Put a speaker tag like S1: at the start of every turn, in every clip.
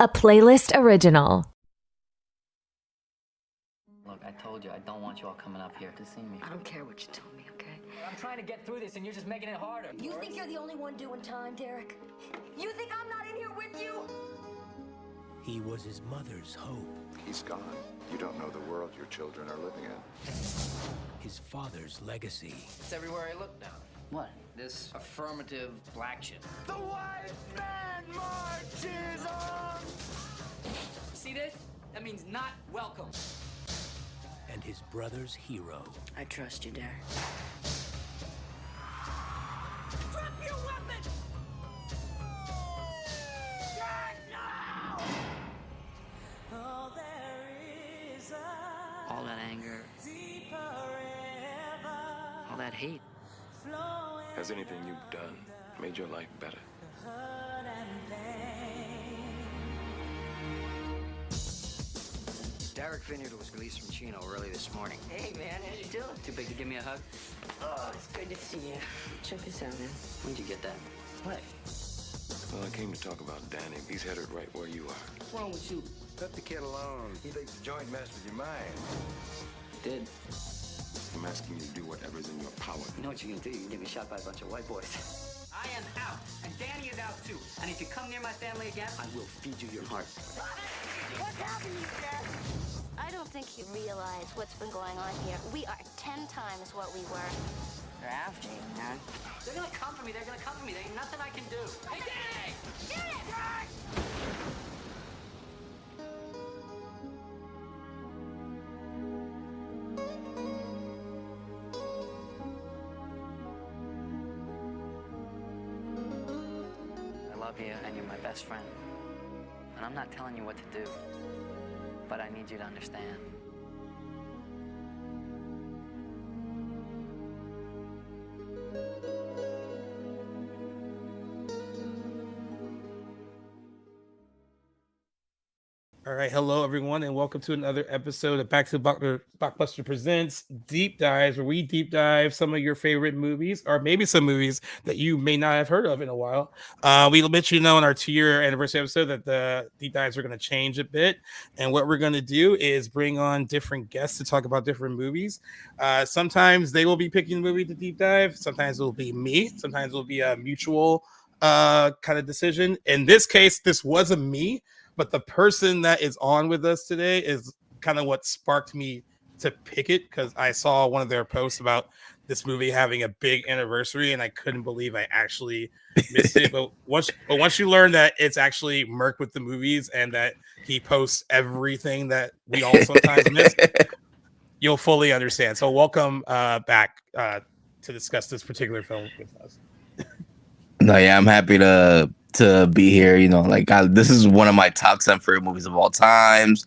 S1: a playlist original.
S2: Look, I told you I don't want you all coming up here to see me.
S3: I don't care what you told me, okay?
S2: I'm trying to get through this and you're just making it harder.
S3: You think you're the only one doing time, Derek? You think I'm not in here with you?
S4: He was his mother's hope.
S5: He's gone. You don't know the world your children are living in.
S4: His father's legacy.
S6: It's everywhere I look now.
S2: What?
S6: This affirmative black shit.
S7: The white man marches on!
S2: See this? That means not welcome.
S4: And his brother's hero.
S3: I trust you, Derek.
S7: Drop your weapon! Derek, no! Oh, there is a
S2: All that anger,
S7: deeper river
S2: all that hate.
S7: flowing
S5: Has anything you've done made your life better?
S7: hurt and pain.
S6: Derek Vineyard was released from Chino early this morning.
S3: Hey, man, how you doing?
S2: Too big to give me a hug?
S3: Oh, it's good to see you. Check this out, man.
S2: When'd you get that?
S3: What?
S5: Well, I came to talk about Danny. He's headed right where you are.
S3: What's wrong with you?
S8: Let the kid alone. He thinks the joint messed with your mind.
S2: Did.
S5: I'm asking you to do whatever's in your power.
S2: You know what you're gonna do? You're gonna get me shot by a bunch of white boys. I am out, and Danny is out too. And if you come near my family again, I will feed you your heart.
S3: What's happening, Dad?
S9: I don't think you realize what's been going on here. We are 10 times what we were.
S3: They're after you, man.
S2: They're gonna come for me. They're gonna come for me. There ain't nothing I can do. Hey, Danny!
S9: Shoot it!
S2: I love you, and you're my best friend. And I'm not telling you what to do, but I need you to understand.
S10: All right, hello everyone, and welcome to another episode of Back to Blockbuster Presents Deep Dives, where we deep dive some of your favorite movies, or maybe some movies that you may not have heard of in a while. We let you know in our 2-year anniversary episode that the deep dives are going to change a bit, and what we're going to do is bring on different guests to talk about different movies. Sometimes they will be picking the movie to deep dive. Sometimes it will be me. Sometimes it will be a mutual kind of decision. In this case, this was a me. But the person that is on with us today is kind of what sparked me to pick it, because I saw one of their posts about this movie having a big anniversary, and I couldn't believe I actually missed it. But once you learn that it's actually Merc with the movies and that he posts everything that we all sometimes miss, you'll fully understand. So welcome back to discuss this particular film with us.
S11: No, yeah, I'm happy to be here. You know, like this is one of my top 10 favorite movies of all times.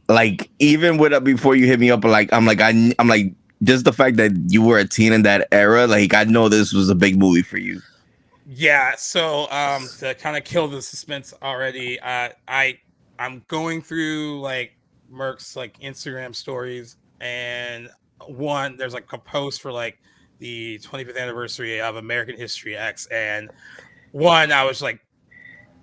S11: Like even before you hit me up, I'm like just the fact that you were a teen in that era, like I know this was a big movie for you.
S10: Yeah. So to kind of kill the suspense already, I'm going through like Merc's like Instagram stories, and there's like a post for like the 25th anniversary of American History X, and I was like,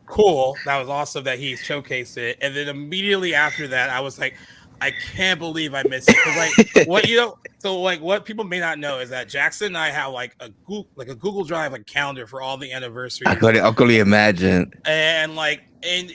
S10: cool, that was awesome that he showcased it, and then immediately after that I was like, I can't believe I missed it, because like what people may not know is that Jackson and I have like a Google Drive like calendar for all the anniversaries.
S11: I could only imagine.
S10: And like and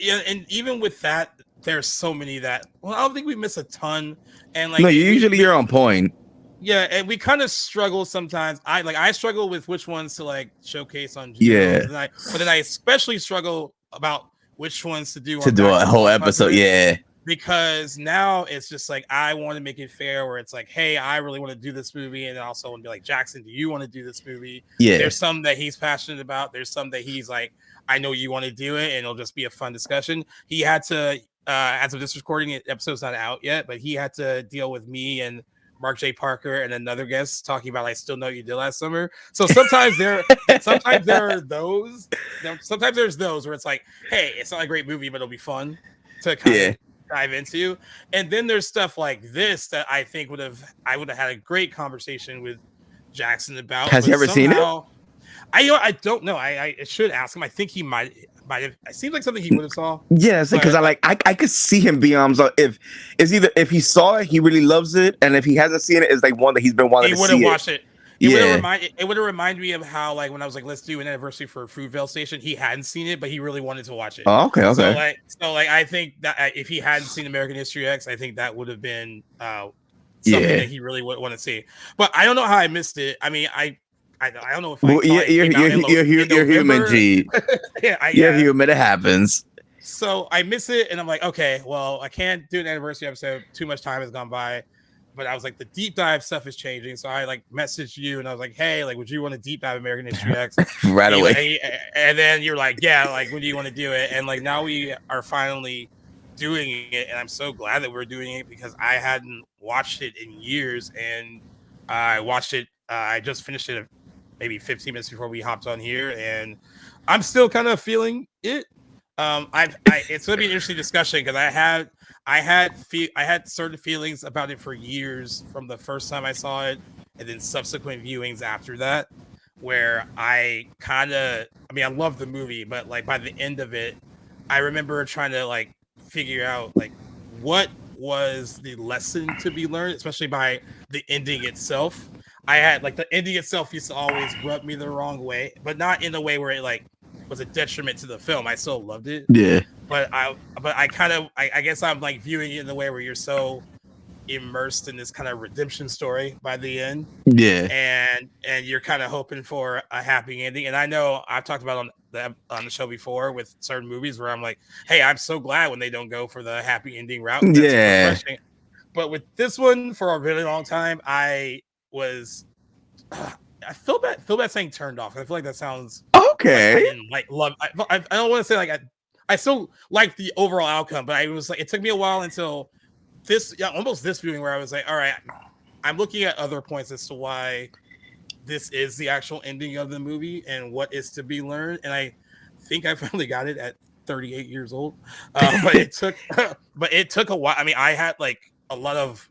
S10: even with that, there's so many that I don't think we miss a ton. And like, no,
S11: you're on point.
S10: Yeah, and we kind of struggle sometimes. I struggle with which ones to like showcase on Gmail.
S11: Yeah,
S10: but then I especially struggle about which ones to do
S11: a whole episode. Yeah,
S10: because now it's just like I want to make it fair, where it's like, hey, I really want to do this movie, and also want to be like, Jackson, do you want to do this movie?
S11: Yeah,
S10: there's some that he's passionate about. There's some that he's like, I know you want to do it, and it'll just be a fun discussion. He had to, as of this recording, episode's not out yet, but he had to deal with me and Mark J. Parker and another guest talking about I Still Know What You Did Last Summer. So sometimes there are those. Sometimes there's those where it's like, hey, it's not a great movie, but it'll be fun to kind of dive into. And then there's stuff like this that I think I would have had a great conversation with Jackson about.
S11: Has he ever seen it?
S10: I don't know. I should ask him. I think he might but it seems like something he would have saw.
S11: Yes, because I could see him being if it's either if he saw it, he really loves it, and if he hasn't seen it, it's like one that he's been wanting to see.
S10: He would have watched it. It
S11: Yeah.
S10: would have reminded me of how, like, when I was like, let's do an anniversary for Fruitvale Station. He hadn't seen it, but he really wanted to watch it.
S11: Oh, okay.
S10: So like, I think that if he hadn't seen American History X, I think that would have been something that he really would want to see. But I don't know how I missed it. I mean, I don't know if
S11: you're human, G. You're human. It happens.
S10: So I miss it, and I'm like, okay, well, I can't do an anniversary episode. Too much time has gone by. But I was like, the deep dive stuff is changing. So I like messaged you and I was like, hey, like, would you want to deep dive American History X?
S11: Right away.
S10: And then you're like, yeah, like, when do you want to do it? And like, now we are finally doing it. And I'm so glad that we're doing it because I hadn't watched it in years. And I watched it. I just finished it maybe 15 minutes before we hopped on here. And I'm still kind of feeling it. It's going to be an interesting discussion because I had certain feelings about it for years from the first time I saw it, and then subsequent viewings after that, where I love the movie, but like by the end of it, I remember trying to like figure out like what was the lesson to be learned, especially by the ending itself. I had like the ending itself used to always rub me the wrong way, but not in a way where it like was a detriment to the film. I still loved it.
S11: Yeah.
S10: But I guess I'm like viewing it in the way where you're so immersed in this kind of redemption story by the end.
S11: Yeah.
S10: And you're kind of hoping for a happy ending. And I know I've talked about on the show before with certain movies where I'm like, hey, I'm so glad when they don't go for the happy ending route. That's refreshing. But with this one, for a really long time, I feel bad saying turned off. I feel like that sounds
S11: okay.
S10: Like love. I don't want to say like I still like the overall outcome, but I was like, it took me a while until almost this viewing where I was like, all right, I'm looking at other points as to why this is the actual ending of the movie and what is to be learned. And I think I finally got it at 38 years old. But it took a while. I mean, I had like a lot of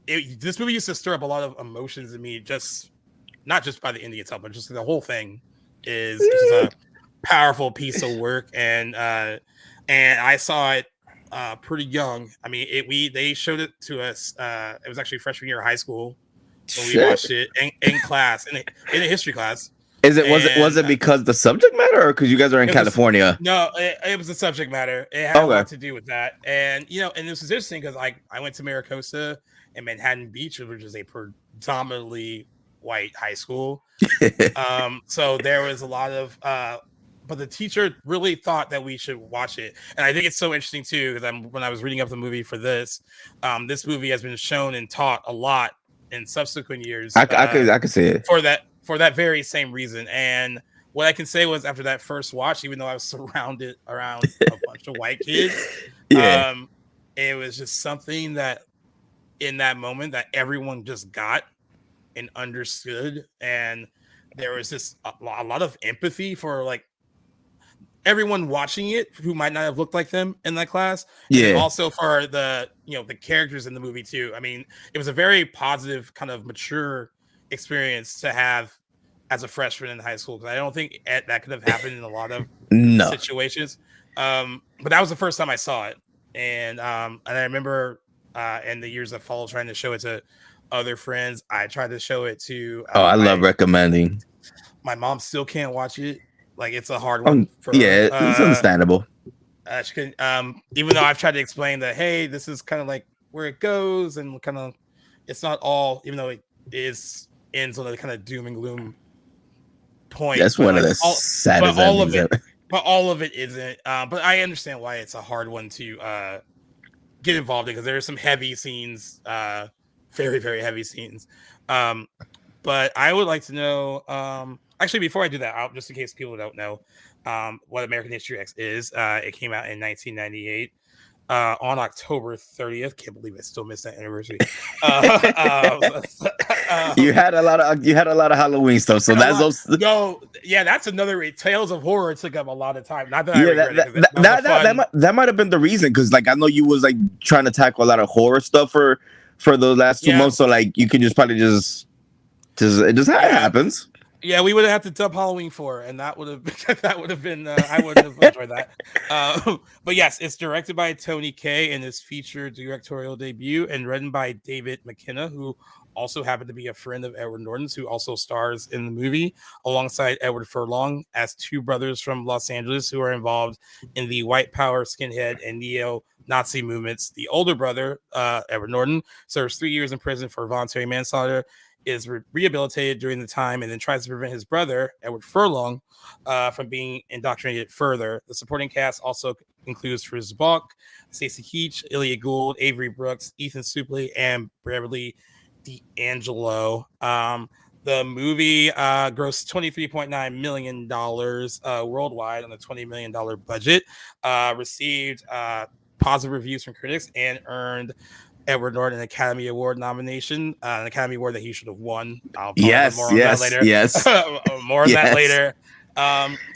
S10: this movie used to stir up a lot of emotions in me, just not just by the ending itself, but just the whole thing is just a powerful piece of work. And I saw it pretty young. I mean, they showed it to us. It was actually freshman year of high school. So we watched it in class, in a history class.
S11: Was it because the subject matter, or because you guys are in California?
S10: No, it was the subject matter. It had a lot to do with that. And and this was interesting because I went to Maricosta and Manhattan Beach, which is a predominantly white high school. So there was a lot of but the teacher really thought that we should watch it. And I think it's so interesting too, because when I was reading up the movie for this movie has been shown and taught a lot in subsequent years.
S11: I could see it
S10: for that very same reason. And what I can say was after that first watch, even though I was surrounded around a bunch of white kids, it was just something that in that moment that everyone just got and understood. And there was just a lot of empathy for like everyone watching it who might not have looked like them in that class. And also for the the characters in the movie too. I mean, it was a very positive kind of mature experience to have as a freshman in high school, because I don't think that could have happened in a lot of situations. But that was the first time I saw it, and I remember in the years that followed trying to show it to other friends. I tried to show it to
S11: I love recommending.
S10: My mom still can't watch it. Like, it's a hard one for
S11: her. It's understandable.
S10: She can, even though I've tried to explain that, hey, this is kind of like where it goes, and kind of it's not all, even though it ends on a kind of doom and gloom point.
S11: That's one of the saddest endings ever.
S10: But all of it isn't. But I understand why it's a hard one to get involved in, because there are some heavy scenes, very, very heavy scenes. But I would like to know, actually, before I do that, just in case people don't know what American History X is, it came out in 1998 on October 30th. Can't believe I still missed that anniversary.
S11: You had a lot of Halloween stuff, so that's
S10: that's another Tales of Horror took up a lot of time. Not that
S11: that might have been the reason, because like I know you was like trying to tackle a lot of horror stuff for those last 2 months, so like you could just probably just it happens.
S10: Yeah, we would have had to dub Halloween 4, and that would have that would have been I wouldn't have enjoyed that. But yes, it's directed by Tony Kaye and his featured directorial debut, and written by David McKenna, who also happened to be a friend of Edward Norton's, who also stars in the movie alongside Edward Furlong as two brothers from Los Angeles who are involved in the white power, skinhead, and neo-Nazi movements. The older brother, Edward Norton, serves 3 years in prison for voluntary manslaughter, is rehabilitated during the time, and then tries to prevent his brother, Edward Furlong, from being indoctrinated further. The supporting cast also includes Friz Balk, Stacey Keach, Ilya Gould, Avery Brooks, Ethan Suplee, and Beverly D'Angelo. The movie grossed $23.9 million worldwide on a $20 million budget, received positive reviews from critics, and earned Edward Norton an Academy Award nomination, an Academy Award that he should have won. I'll probably have more on that later.
S11: Yes.
S10: More on that later.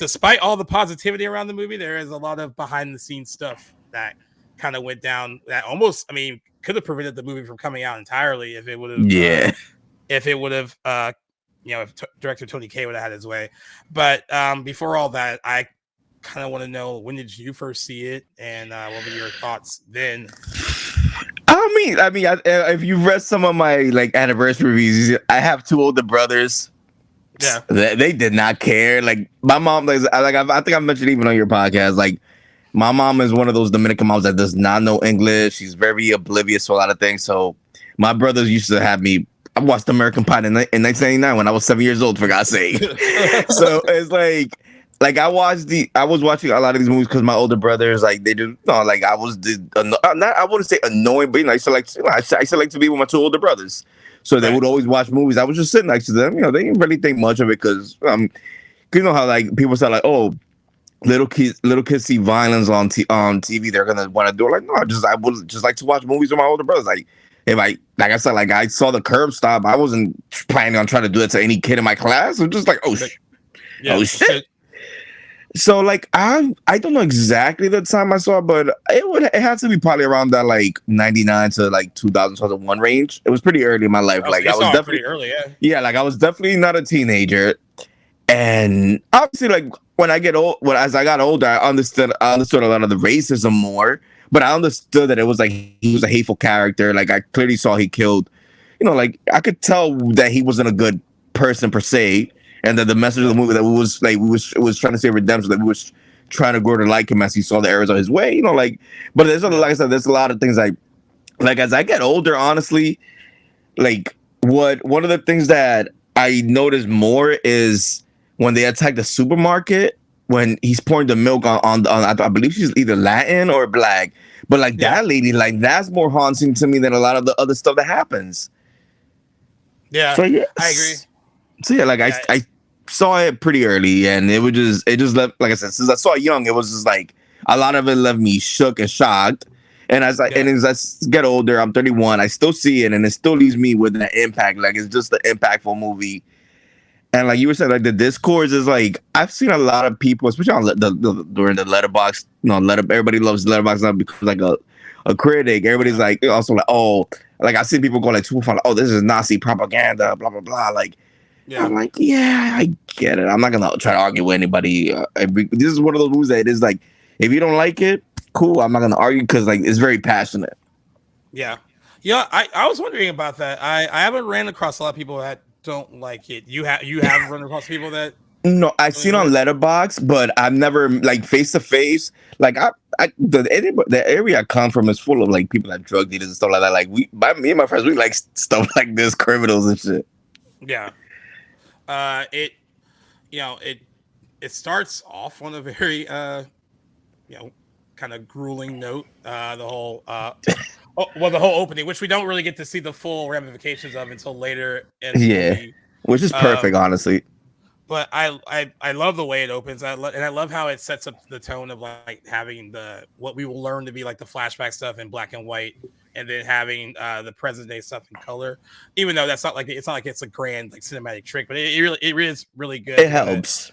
S10: Despite all the positivity around the movie, there is a lot of behind the scenes stuff that kind of went down that almost, I mean, could have prevented the movie from coming out entirely if it would have, if director Tony Kaye would have had his way. But before all that, I kind of want to know, when did you first see it, and what were your thoughts then?
S11: If you've read some of my like anniversary reviews, I have two older brothers.
S10: Yeah,
S11: they did not care. Like my mom, I think I mentioned even on your podcast, like my mom is one of those Dominican moms that does not know English. She's very oblivious to a lot of things. So my brothers used to have me. I watched American Pie in 1999 when I was 7 years old, for God's sake. So it's like I was watching a lot of these movies because my older brothers, like, they do, like I wouldn't say annoying, but I used to like to be with my two older brothers. So they would always watch movies. I was just sitting next to them. They didn't really think much of it because you know how like people say like, oh, little kids see violence on TV, they're gonna want to do it. Like, no, I would just like to watch movies with my older brothers. Like, if like I said, like I saw The Curb Stop, I wasn't planning on trying to do it to any kid in my class. I'm just like, oh shit. So like I don't know exactly the time I saw it, but it had to be probably around that like 99 to like 2000, 2001 range. It was pretty early in my life. Like I was definitely
S10: pretty early,
S11: like I was definitely not a teenager. And obviously, like as I got older, I understood a lot of the racism more. But I understood that it was like he was a hateful character. Like I clearly saw he killed, like I could tell that he wasn't a good person per se. And that the message of the movie that was trying to say redemption, that we was trying to grow to like him as he saw the errors of his way, but there's like I said, there's a lot of things like as I get older, honestly, like one of the things that I noticed more is when they attack the supermarket, when he's pouring the milk on I believe she's either Latin or black, but like that lady, like that's more haunting to me than a lot of the other stuff that happens.
S10: Yeah,
S11: so, yeah.
S10: I agree.
S11: So yeah, like I saw it pretty early, and it just left, like I said, since I saw it young, it was just like a lot of it left me shook and shocked. And as I get older, I'm 31, I still see it, and it still leaves me with that impact. Like it's just an impactful movie. And like you were saying, like the discourse is like I've seen a lot of people, especially on during the Letterboxd. Everybody loves Letterboxd now because like a critic. Everybody's like also like, oh, like I've seen people go like too far, like, oh, this is Nazi propaganda, blah blah blah. Like. Yeah. I'm like, yeah, I get it. I'm not gonna try to argue with anybody. This is one of those movies that it is like, if you don't like it, cool. I'm not gonna argue because like it's very passionate.
S10: Yeah. I was wondering about that. I haven't ran across a lot of people that don't like it. You have run across people that.
S11: No, I've seen on Letterboxd, but I've never like face to face. Like the area I come from is full of like people that drug dealers and stuff like that. Like me and my friends, we like stuff like this, criminals and shit.
S10: Yeah. It starts off on a very kind of grueling note. The whole opening, which we don't really get to see the full ramifications of until later in the movie.
S11: Which is perfect, honestly.
S10: But I love the way it opens. I love how it sets up the tone of like having what we will learn to be like the flashback stuff in black and white, and then having the present day stuff in color. Even though it's not like it's a grand like cinematic trick, but it really is really good.
S11: It helps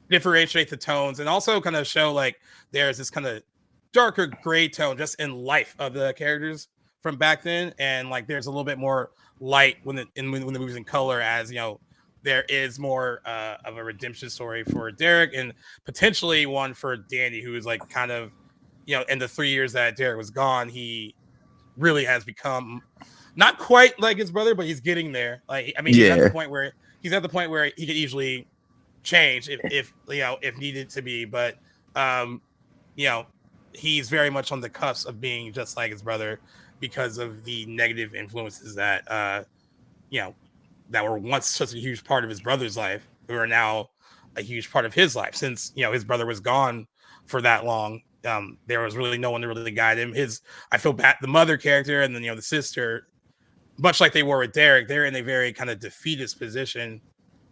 S10: differentiate the tones and also kind of show like there's this kind of darker gray tone just in life of the characters from back then, and like there's a little bit more light when the movie's in color, as there is more of a redemption story for Derek and potentially one for Danny, who is like kind of, in the 3 years that Derek was gone, he really has become not quite like his brother, but he's getting there. Like, I mean, he's at the point where he could easily change if needed to be, but he's very much on the cusp of being just like his brother because of the negative influences that that were once such a huge part of his brother's life, who are now a huge part of his life. Since his brother was gone for that long, there was really no one to really guide him. I feel bad, the mother character and then the sister, much like they were with Derek, they're in a very kind of defeatist position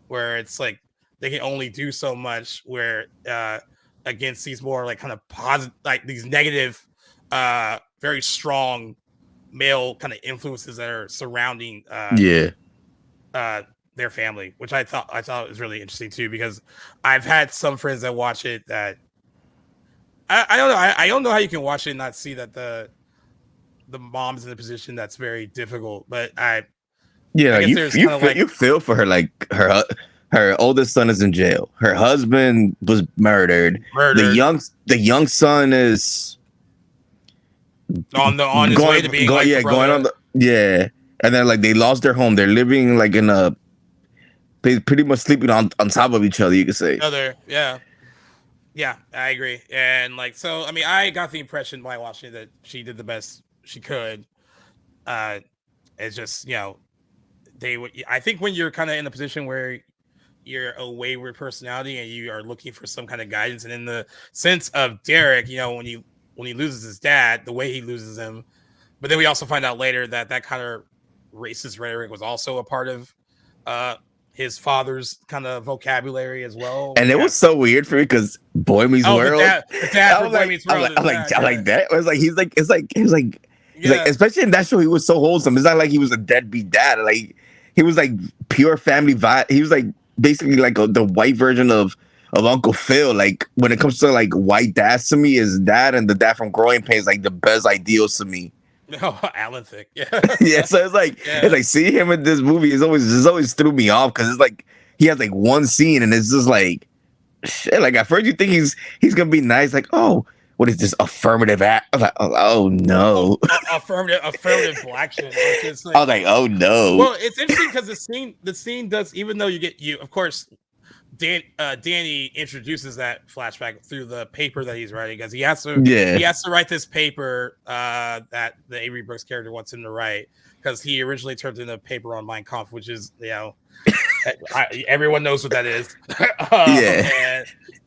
S10: where it's like they can only do so much where against these more like kind of positive, like these negative, very strong male kind of influences that are surrounding their family, which I thought was really interesting too, because I've had some friends that watch it that I don't know. I don't know how you can watch it and not see that the mom's in a position that's very difficult. But
S11: you feel for her. Like her oldest son is in jail. Her husband was murdered. The young son is
S10: on his way to being
S11: going on and then like they lost their home. They're living like they pretty much sleeping on top of each other, you could say.
S10: Yeah, I agree. And like, so I mean, I got the impression by watching that she did the best she could. It's just I think when you're kind of in a position where you're a wayward personality and you are looking for some kind of guidance, and in the sense of Derek, when he loses his dad, the way he loses him, but then we also find out later that kind of racist rhetoric was also a part of his father's kind of vocabulary as well.
S11: And it was so weird for me because Boy Meets World.
S10: The dad for Boy Meets World.
S11: I like that. It was like he's like, especially in that show, he was so wholesome. It's not like he was a deadbeat dad. Like he was like pure family vibe. He was like basically like the white version of Uncle Phil. Like when it comes to like white dads, to me, his dad and the dad from Growing Pains, like the best ideals to me.
S10: No, Alan Thicke. Yeah.
S11: Yeah. So it's like seeing him in this movie is always threw me off because it's like he has like one scene and it's just like shit. Like at first you think he's gonna be nice, like, oh, what is this affirmative act? I was like, oh no.
S10: Affirmative black shit. Like,
S11: I was like, oh no.
S10: Well, it's interesting because the scene does, even though you of course Danny introduces that flashback through the paper that he's writing, because he has to write this paper that the Avery Brooks character wants him to write, because he originally turned in a paper on Mein Kampf, which is everyone knows what that is.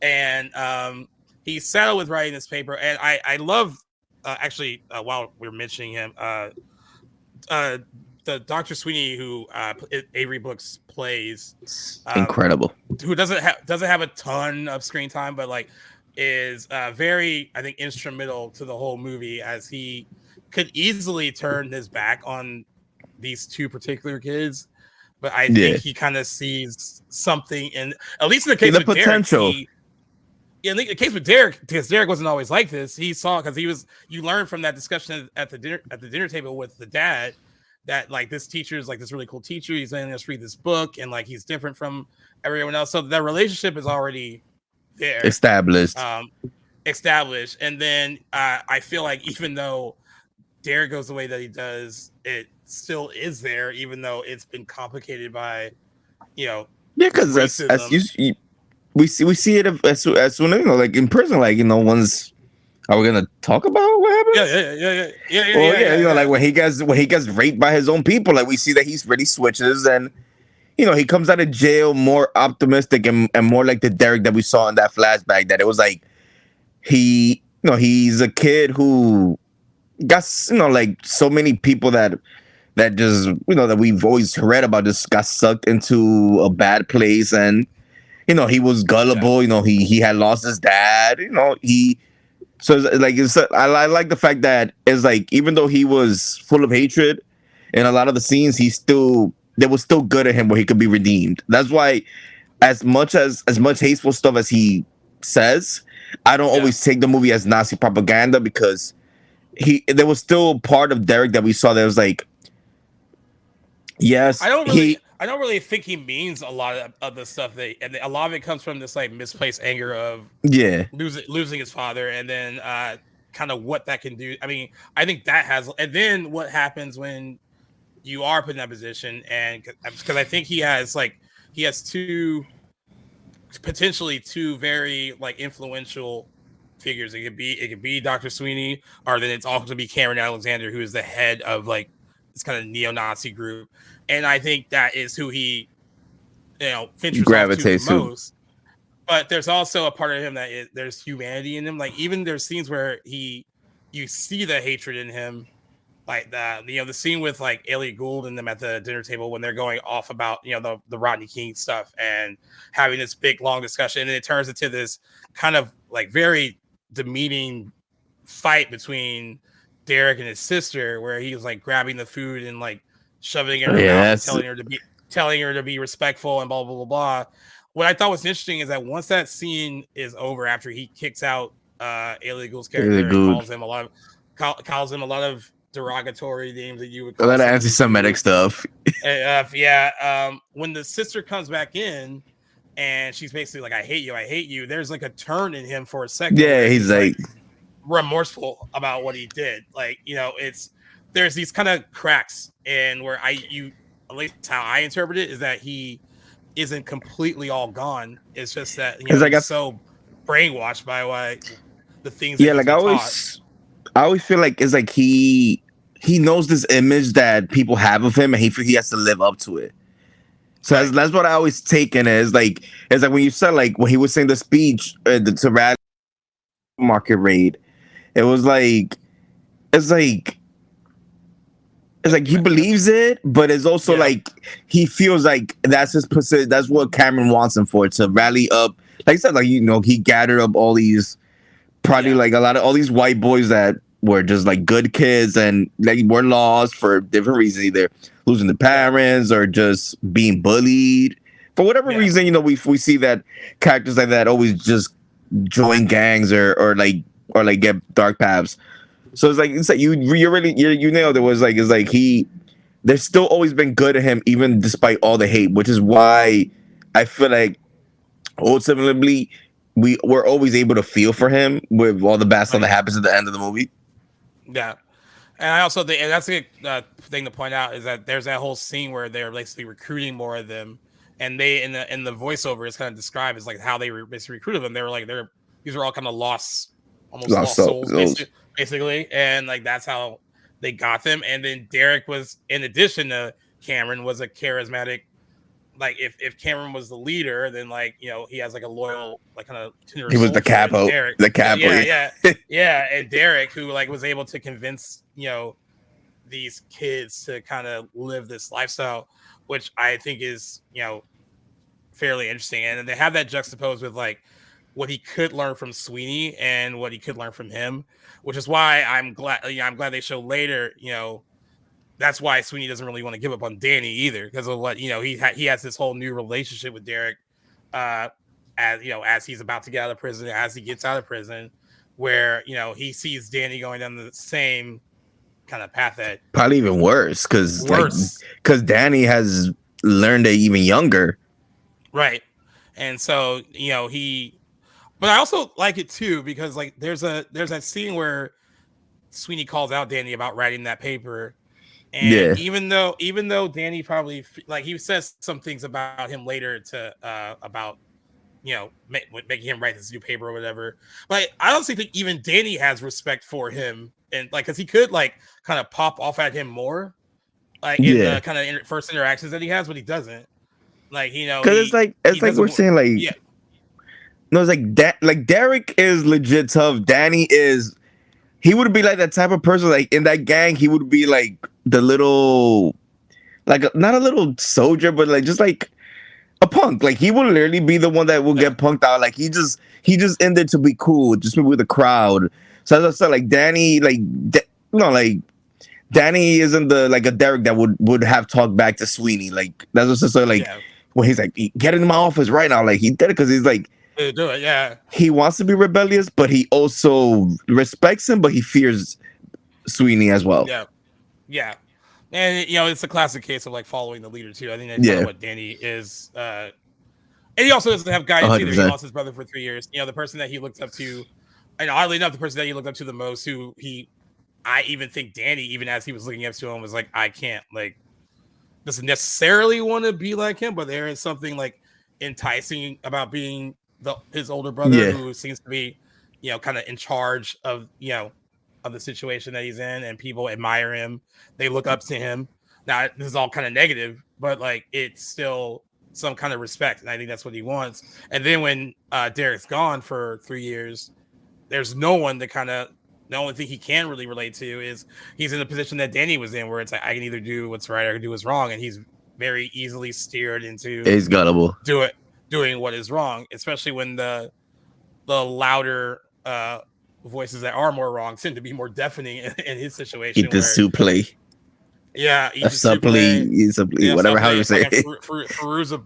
S10: And he settled with writing this paper, and I love actually while we're mentioning him, the Dr. Sweeney who Avery Brooks plays,
S11: incredible,
S10: who doesn't have a ton of screen time, but like is very, I think, instrumental to the whole movie, as he could easily turn his back on these two particular kids, but I think he kind of sees something in, at least in the case of
S11: potential.
S10: Derek. In the case with Derek, because Derek wasn't always like this, he saw, because you learned from that discussion at the dinner table with the dad, that like this teacher is like this really cool teacher. He's letting us read this book, and like he's different from everyone else. So that relationship is already there,
S11: established.
S10: And then I feel like even though Derek goes the way that he does, it still is there, even though it's been complicated by
S11: because as we see it as soon as like in prison, like once. Are we gonna talk about what happened? Yeah. Like when he gets raped by his own people, like we see that he's really switches, and he comes out of jail more optimistic and more like the Derek that we saw in that flashback. That it was like he's a kid who got like so many people that just that we've always read about just got sucked into a bad place, and he was gullible. He had lost his dad. So I like the fact that it's like, even though he was full of hatred in a lot of the scenes, there was still good at him where he could be redeemed. That's why as much hateful stuff as he says, I don't always take the movie as Nazi propaganda, because there was still part of Derek that we saw that was like, yes,
S10: I don't I don't really think he means a lot of the stuff and a lot of it comes from this like misplaced anger of
S11: Yeah.
S10: losing his father, and then kind of what that can do. I mean, I think that has, and then what happens when you are put in that position, and because I think he has potentially two very like influential figures. It could be Dr. Sweeney, or then it's also going to be Cameron Alexander, who is the head of like this kind of neo-Nazi group, and I think that is who he ventures off to the most. But there's also a part of him that there's humanity in him. Like even there's scenes where you see the hatred in him, like the scene with like Elliot Gould and them at the dinner table when they're going off about the Rodney King stuff and having this big long discussion, and it turns into this kind of like very demeaning fight between Derek and his sister, where he was like grabbing the food and like shoving it in her mouth and telling her to be respectful and blah blah blah blah. What I thought was interesting is that once that scene is over, after he kicks out Elliot Gould's character and calls him a lot of derogatory names that you would call
S11: a lot of anti-Semitic stuff.
S10: When the sister comes back in and she's basically like, I hate you, there's like a turn in him for a second.
S11: Yeah, he's like
S10: remorseful about what he did. Like, there's these kind of cracks, and where at least how I interpret it is that he isn't completely all gone. It's just that he's so brainwashed by the things.
S11: Yeah, like I always feel like it's like he knows this image that people have of him, and he has to live up to it. So that's what I always take in it. It's like when you said like when he was saying the speech to Rad market raid, it was like it's like he believes it, but it's also like he feels like that's his position. That's what Cameron wants him for, to rally up. Like I said, like he gathered up all these probably like a lot of all these white boys that were just like good kids and like were lost for different reasons, either losing their parents or just being bullied for whatever reason. We see that characters like that always just join gangs or get dark paths. So it's like you nailed it. It's like there's still always been good in him, even despite all the hate, which is why I feel like ultimately we're always able to feel for him with all the bad stuff that happens at the end of the movie.
S10: Yeah. And I also think, and that's a good thing to point out, is that there's that whole scene where they're basically recruiting more of them, and they in the voiceover is kind of described as like how they basically recruited them. They were like these are all kind of lost souls basically, and like that's how they got them. And then Derek was, in addition to Cameron, was a charismatic. Like if Cameron was the leader, then he has like a loyal kind of.
S11: He was the capo. The capo.
S10: Yeah. And Derek, who was able to convince these kids to kind of live this lifestyle, which I think is fairly interesting. And then they have that juxtaposed with what he could learn from Sweeney and what he could learn from him, which is why I'm glad they show later. That's why Sweeney doesn't really want to give up on Danny either, because of what he has this whole new relationship with Derek, as he's about to get out of prison, as he gets out of prison, where he sees Danny going down the same kind of path that
S11: probably even worse, because Danny has learned it even younger,
S10: right? And so but I also like it too, because there's that scene where Sweeney calls out Danny about writing that paper. And even though Danny probably he says some things about him later to about making him write this new paper or whatever, but I don't think even Danny has respect for him, and because he could kind of pop off at him more in the kind of first interactions that he has, but he doesn't, because
S11: it's like we're saying no, it's like Derek is legit tough. Danny is. He would be like that type of person, in that gang. He would be like the little, not a little soldier, but just like a punk. He would literally be the one that will get punked out. He just ended to be cool, just be with the crowd. So as I said, Danny, Danny isn't the a Derek that would have talked back to Sweeney. That's what's so when he's like, get into my office right now. He did it because he's
S10: do it, yeah.
S11: He wants to be rebellious, but he also respects him, but he fears Sweeney as well.
S10: Yeah. And it's a classic case of like following the leader too. I think that's kind of what Danny is. And he also doesn't have guidance either. He
S11: 100%.
S10: lost his brother for 3 years. The person that he looked up to, and oddly enough, the person that he looked up to the most, I even think Danny, even as he was looking up to him, was like, I can't, like, doesn't necessarily want to be like him, but there is something like enticing about being his older brother who seems to be, kind of in charge of, of the situation that he's in, and people admire him. They look up to him. Now, this is all kind of negative, but like it's still some kind of respect, and I think that's what he wants. And then when Derek's gone for 3 years, there's no one to kind of. The only thing he can really relate to is he's in a position that Danny was in, where it's like I can either do what's right or I can do what's wrong, and he's very easily steered into
S11: He's gullible.
S10: Doing what is wrong, especially when the louder voices that are more wrong tend to be more deafening in his situation.
S11: Eat the soup play.
S10: Yeah,
S11: whatever how you say it.
S10: Fairuza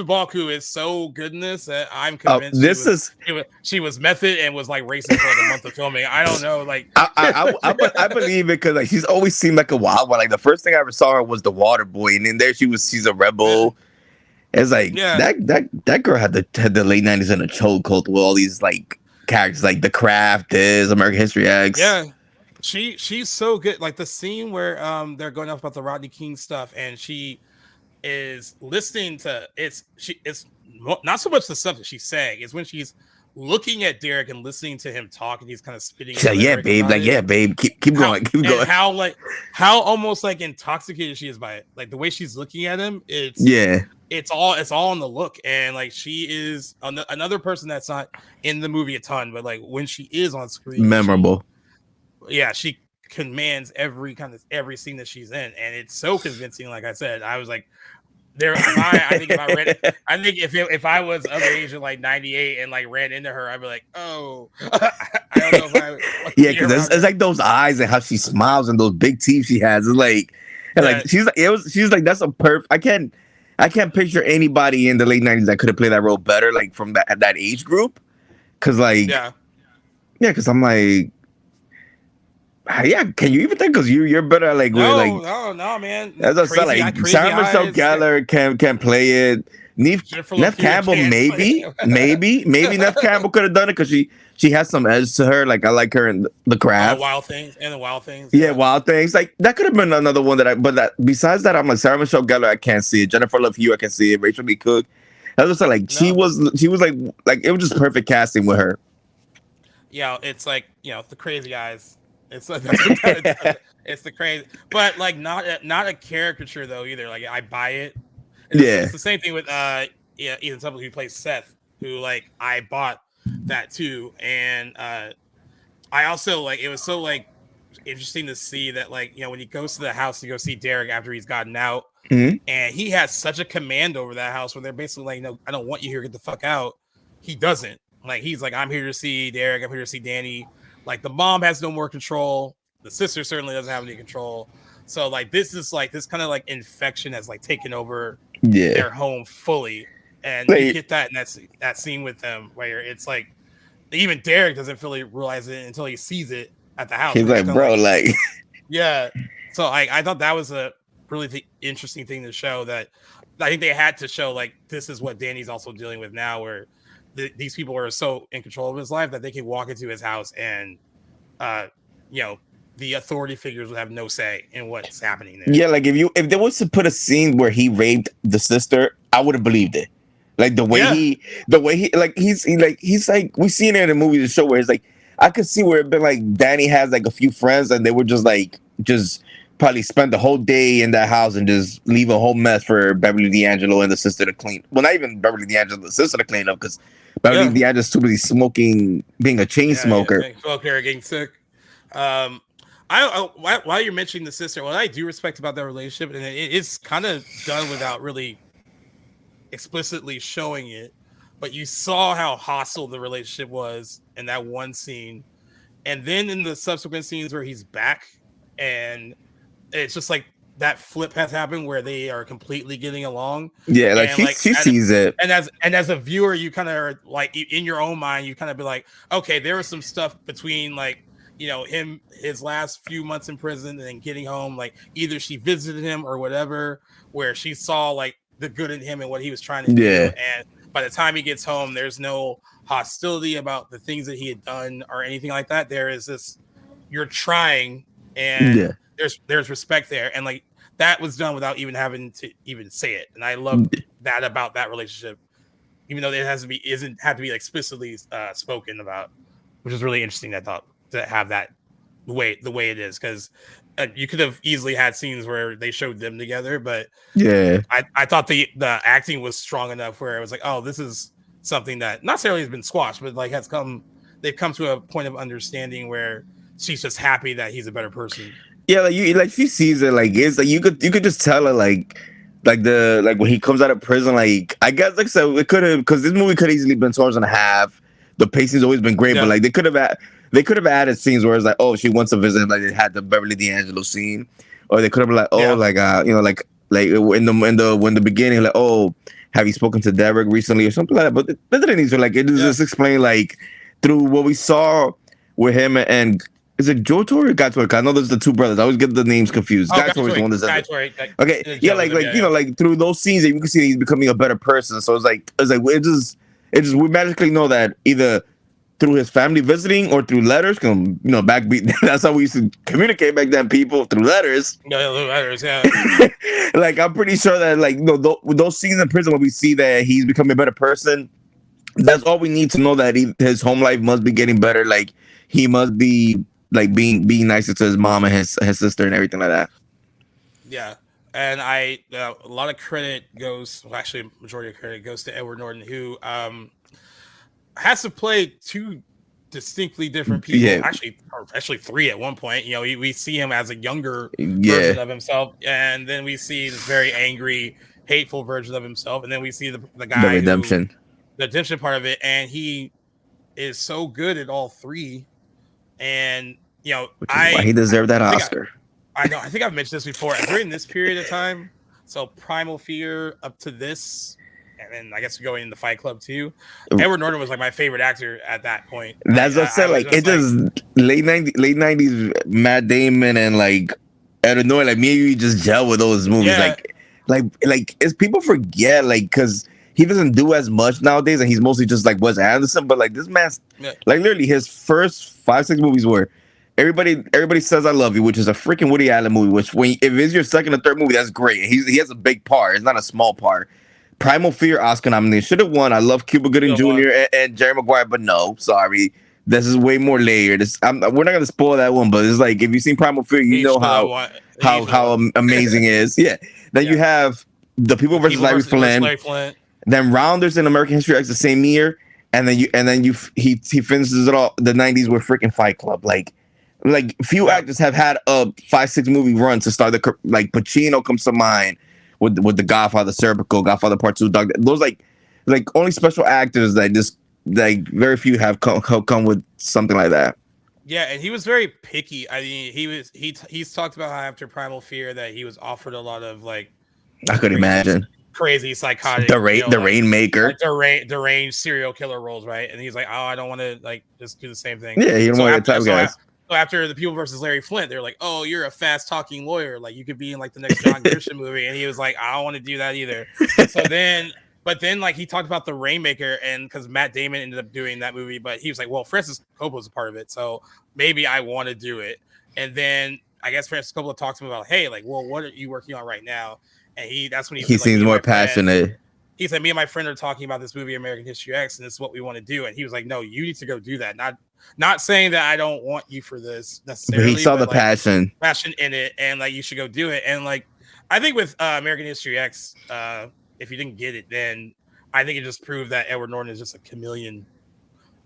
S10: Balk, is so goodness that I'm convinced she was method and was like racist for the month of filming. I don't know, like
S11: I believe it because like she's always seemed like a wild one. Like the first thing I ever saw her was the Water Boy, and then there she's a rebel. It's like that girl had the late 90s in a chokehold with all these like characters like The Craft, American History X.
S10: Yeah. She's so good. Like the scene where they're going off about the Rodney King stuff, and she is listening to it's not so much the stuff that she's saying, it's when she's looking at Derek and listening to him talk, and he's kind of spitting.
S11: She's like, yeah, babe, keep going.
S10: How almost like intoxicated she is by it. Like the way she's looking at him, it's all in the look. And like she is another person that's not in the movie a ton, but like when she is on screen,
S11: memorable.
S10: She commands every scene that she's in, and it's so convincing. Like I said, I was like, I think if I was of the age of like 98 and like ran into her, I'd be like, oh, I don't know if
S11: because it's like those eyes and how she smiles and those big teeth she has. It's like, she's like that's a perfect. I can't picture anybody in the late 90s that could have played that role better, like from that age group. Because like, because I'm like. Yeah, can you even think? Because you're better at like
S10: no, man.
S11: As I said, like Sarah Michelle Gellar can play it. Neve Campbell maybe Neve Campbell could have done it because she has some edge to her. Like I like her in The Craft.
S10: Wild Things.
S11: Yeah, Wild Things. Like that could have been another one besides that, I'm like Sarah Michelle Gellar. I can't see it. Jennifer Love Hewitt, I can see it. Rachel Lee Cook. I was just like she was like it was just perfect casting with her.
S10: Yeah, it's like the crazy eyes. It's like it's the crazy, but like not a caricature though either. Like I buy it. It's the same thing with Ethan Suplee who plays Seth, who like I bought that too, and I also like it was so like interesting to see that like when he goes to the house to go see Derek after he's gotten out, and he has such a command over that house where they're basically like, no, I don't want you here, get the fuck out. He doesn't. Like he's like, I'm here to see Derek, I'm here to see Danny. Like the mom has no more control. The sister certainly doesn't have any control. So like this is like this kind of like infection has like taken over their home fully. And you get that in that scene with them where it's like even Derek doesn't fully realize it until he sees it at the house.
S11: He's like, bro, like
S10: yeah. So I thought that was a really interesting thing to show, that I think they had to show like this is what Danny's also dealing with now, where these people are so in control of his life that they can walk into his house and, the authority figures would have no say in what's happening there.
S11: Yeah, like if there was to put a scene where he raped the sister, I would have believed it. Like the way he he's like we seen it in the movie, the show where it's like I could see where it'd been like Danny has like a few friends and they would just probably spend the whole day in that house and just leave a whole mess for Beverly D'Angelo and the sister to clean. Well, not even Beverly D'Angelo, the sister to clean up, because Beverly D'Angelo's too busy smoking, being a chain smoker.
S10: Getting sick. While you're mentioning the sister, what I do respect about that relationship, and it is kind of done without really explicitly showing it, but you saw how hostile the relationship was in that one scene, and then in the subsequent scenes where he's back, and it's just like that flip has happened where they are completely getting along.
S11: Yeah, like she sees it,
S10: and as a viewer, you kind of are like in your own mind, you kind of be like, okay, there was some stuff between like his last few months in prison and then getting home, like either she visited him or whatever, where she saw like the good in him and what he was trying to do. And by the time he gets home, there's no hostility about the things that he had done or anything like that. There is this, you're trying, and there's respect there. And like that was done without even having to even say it. And I love that about that relationship, even though it isn't have to be explicitly spoken about, which is really interesting. I thought to have that the way it is, because you could have easily had scenes where they showed them together, but I thought the acting was strong enough where it was like, oh, this is something that not necessarily has been squashed, but like they've come to a point of understanding where she's just happy that he's a better person.
S11: Yeah, like she sees it, like it's like you could just tell her like when he comes out of prison, like I guess like so it could have, because this movie could have easily been 2 hours and a half. The pacing's always been great, but like they could have added scenes where it's like, oh, she wants to visit him, like they had the Beverly D'Angelo scene, or they could have been like, oh, like like in the beginning, like, oh, have you spoken to Derek recently or something like that. But it didn't need to, like it just explained like through what we saw with him and is it Joe Torre or Guy Torre? I know there's the two brothers. I always get the names confused. Guy Torre is the one that's okay. Yeah, like like through those scenes, you can see that he's becoming a better person. So it just we magically know that either through his family visiting or through letters. Backbeat. That's how we used to communicate back then. People through letters.
S10: Yeah, letters. Yeah.
S11: Like I'm pretty sure that those scenes in prison where we see that he's becoming a better person. That's all we need to know, that his home life must be getting better. Like he must be like being nicer to his mom and his sister and everything like that.
S10: Yeah, and a lot of credit goes, well, actually, majority of credit goes to Edward Norton, who has to play two distinctly different people. Yeah. Actually, three at one point. We see him as a younger version of himself, and then we see this very angry, hateful version of himself, and then we see the guy
S11: the redemption
S10: part of it, and he is so good at all three. And
S11: why he deserved that Oscar.
S10: I know. I think I've mentioned this before. During this period of time, so Primal Fear up to this, and then I guess going into Fight Club too. Edward Norton was like my favorite actor at that point.
S11: That's what I said. Like it just late 90s Matt Damon and like Edward Norton. Like me and you just gel with those movies.
S10: Yeah.
S11: Like it's people forget, like, because he doesn't do as much nowadays, and he's mostly just like Wes Anderson. But like this man's like literally his first 5-6 movies were Everybody Says I Love You, which is a freaking Woody Allen movie. Which if it's your second or third movie, that's great. He has a big part. It's not a small part. Primal Fear, Oscar nominated, should have won. I love Cuba Gooding Jr. and Jerry Maguire, but no, sorry, this is way more layered. We're not gonna spoil that one, but it's like if you've seen Primal Fear, you know how amazing it is. Yeah. Then you have The People versus Larry Flint. Then Rounders in American History X the same year, and then he finishes it all the 90s with freaking Fight Club. Like few actors have had a 5-6 movie run to start like Pacino comes to mind with The Godfather, Serpico, Godfather Part 2, Dog. Those like only special actors that just like very few have come with something like that.
S10: Yeah, and he was very picky. I mean, he's talked about how after Primal Fear that he was offered a lot of like
S11: I could imagine
S10: crazy psychotic
S11: the Rainmaker,
S10: deranged serial killer roles, right? And he's like, oh, I don't want to like just do the same thing.
S11: Yeah, you don't want to type guys.
S10: So after The People versus Larry Flint, they're like, oh, you're a fast talking lawyer. Like you could be in like the next John Grisham movie. And he was like, I don't want to do that either. But then like he talked about The Rainmaker, and because Matt Damon ended up doing that movie, but he was like, well, Francis Coppola's a part of it. So maybe I want to do it. And then I guess Francis Coppola talked to him about, hey, like, well, what are you working on right now? And that's when he
S11: seems more passionate.
S10: He said, me and my friend are talking about this movie, American History X, and this is what we want to do. And he was like, no, you need to go do that. Not saying that I don't want you for this necessarily.
S11: But he saw the
S10: like, passion in it, and like you should go do it. And like I think with American History X, if you didn't get it, then I think it just proved that Edward Norton is just a chameleon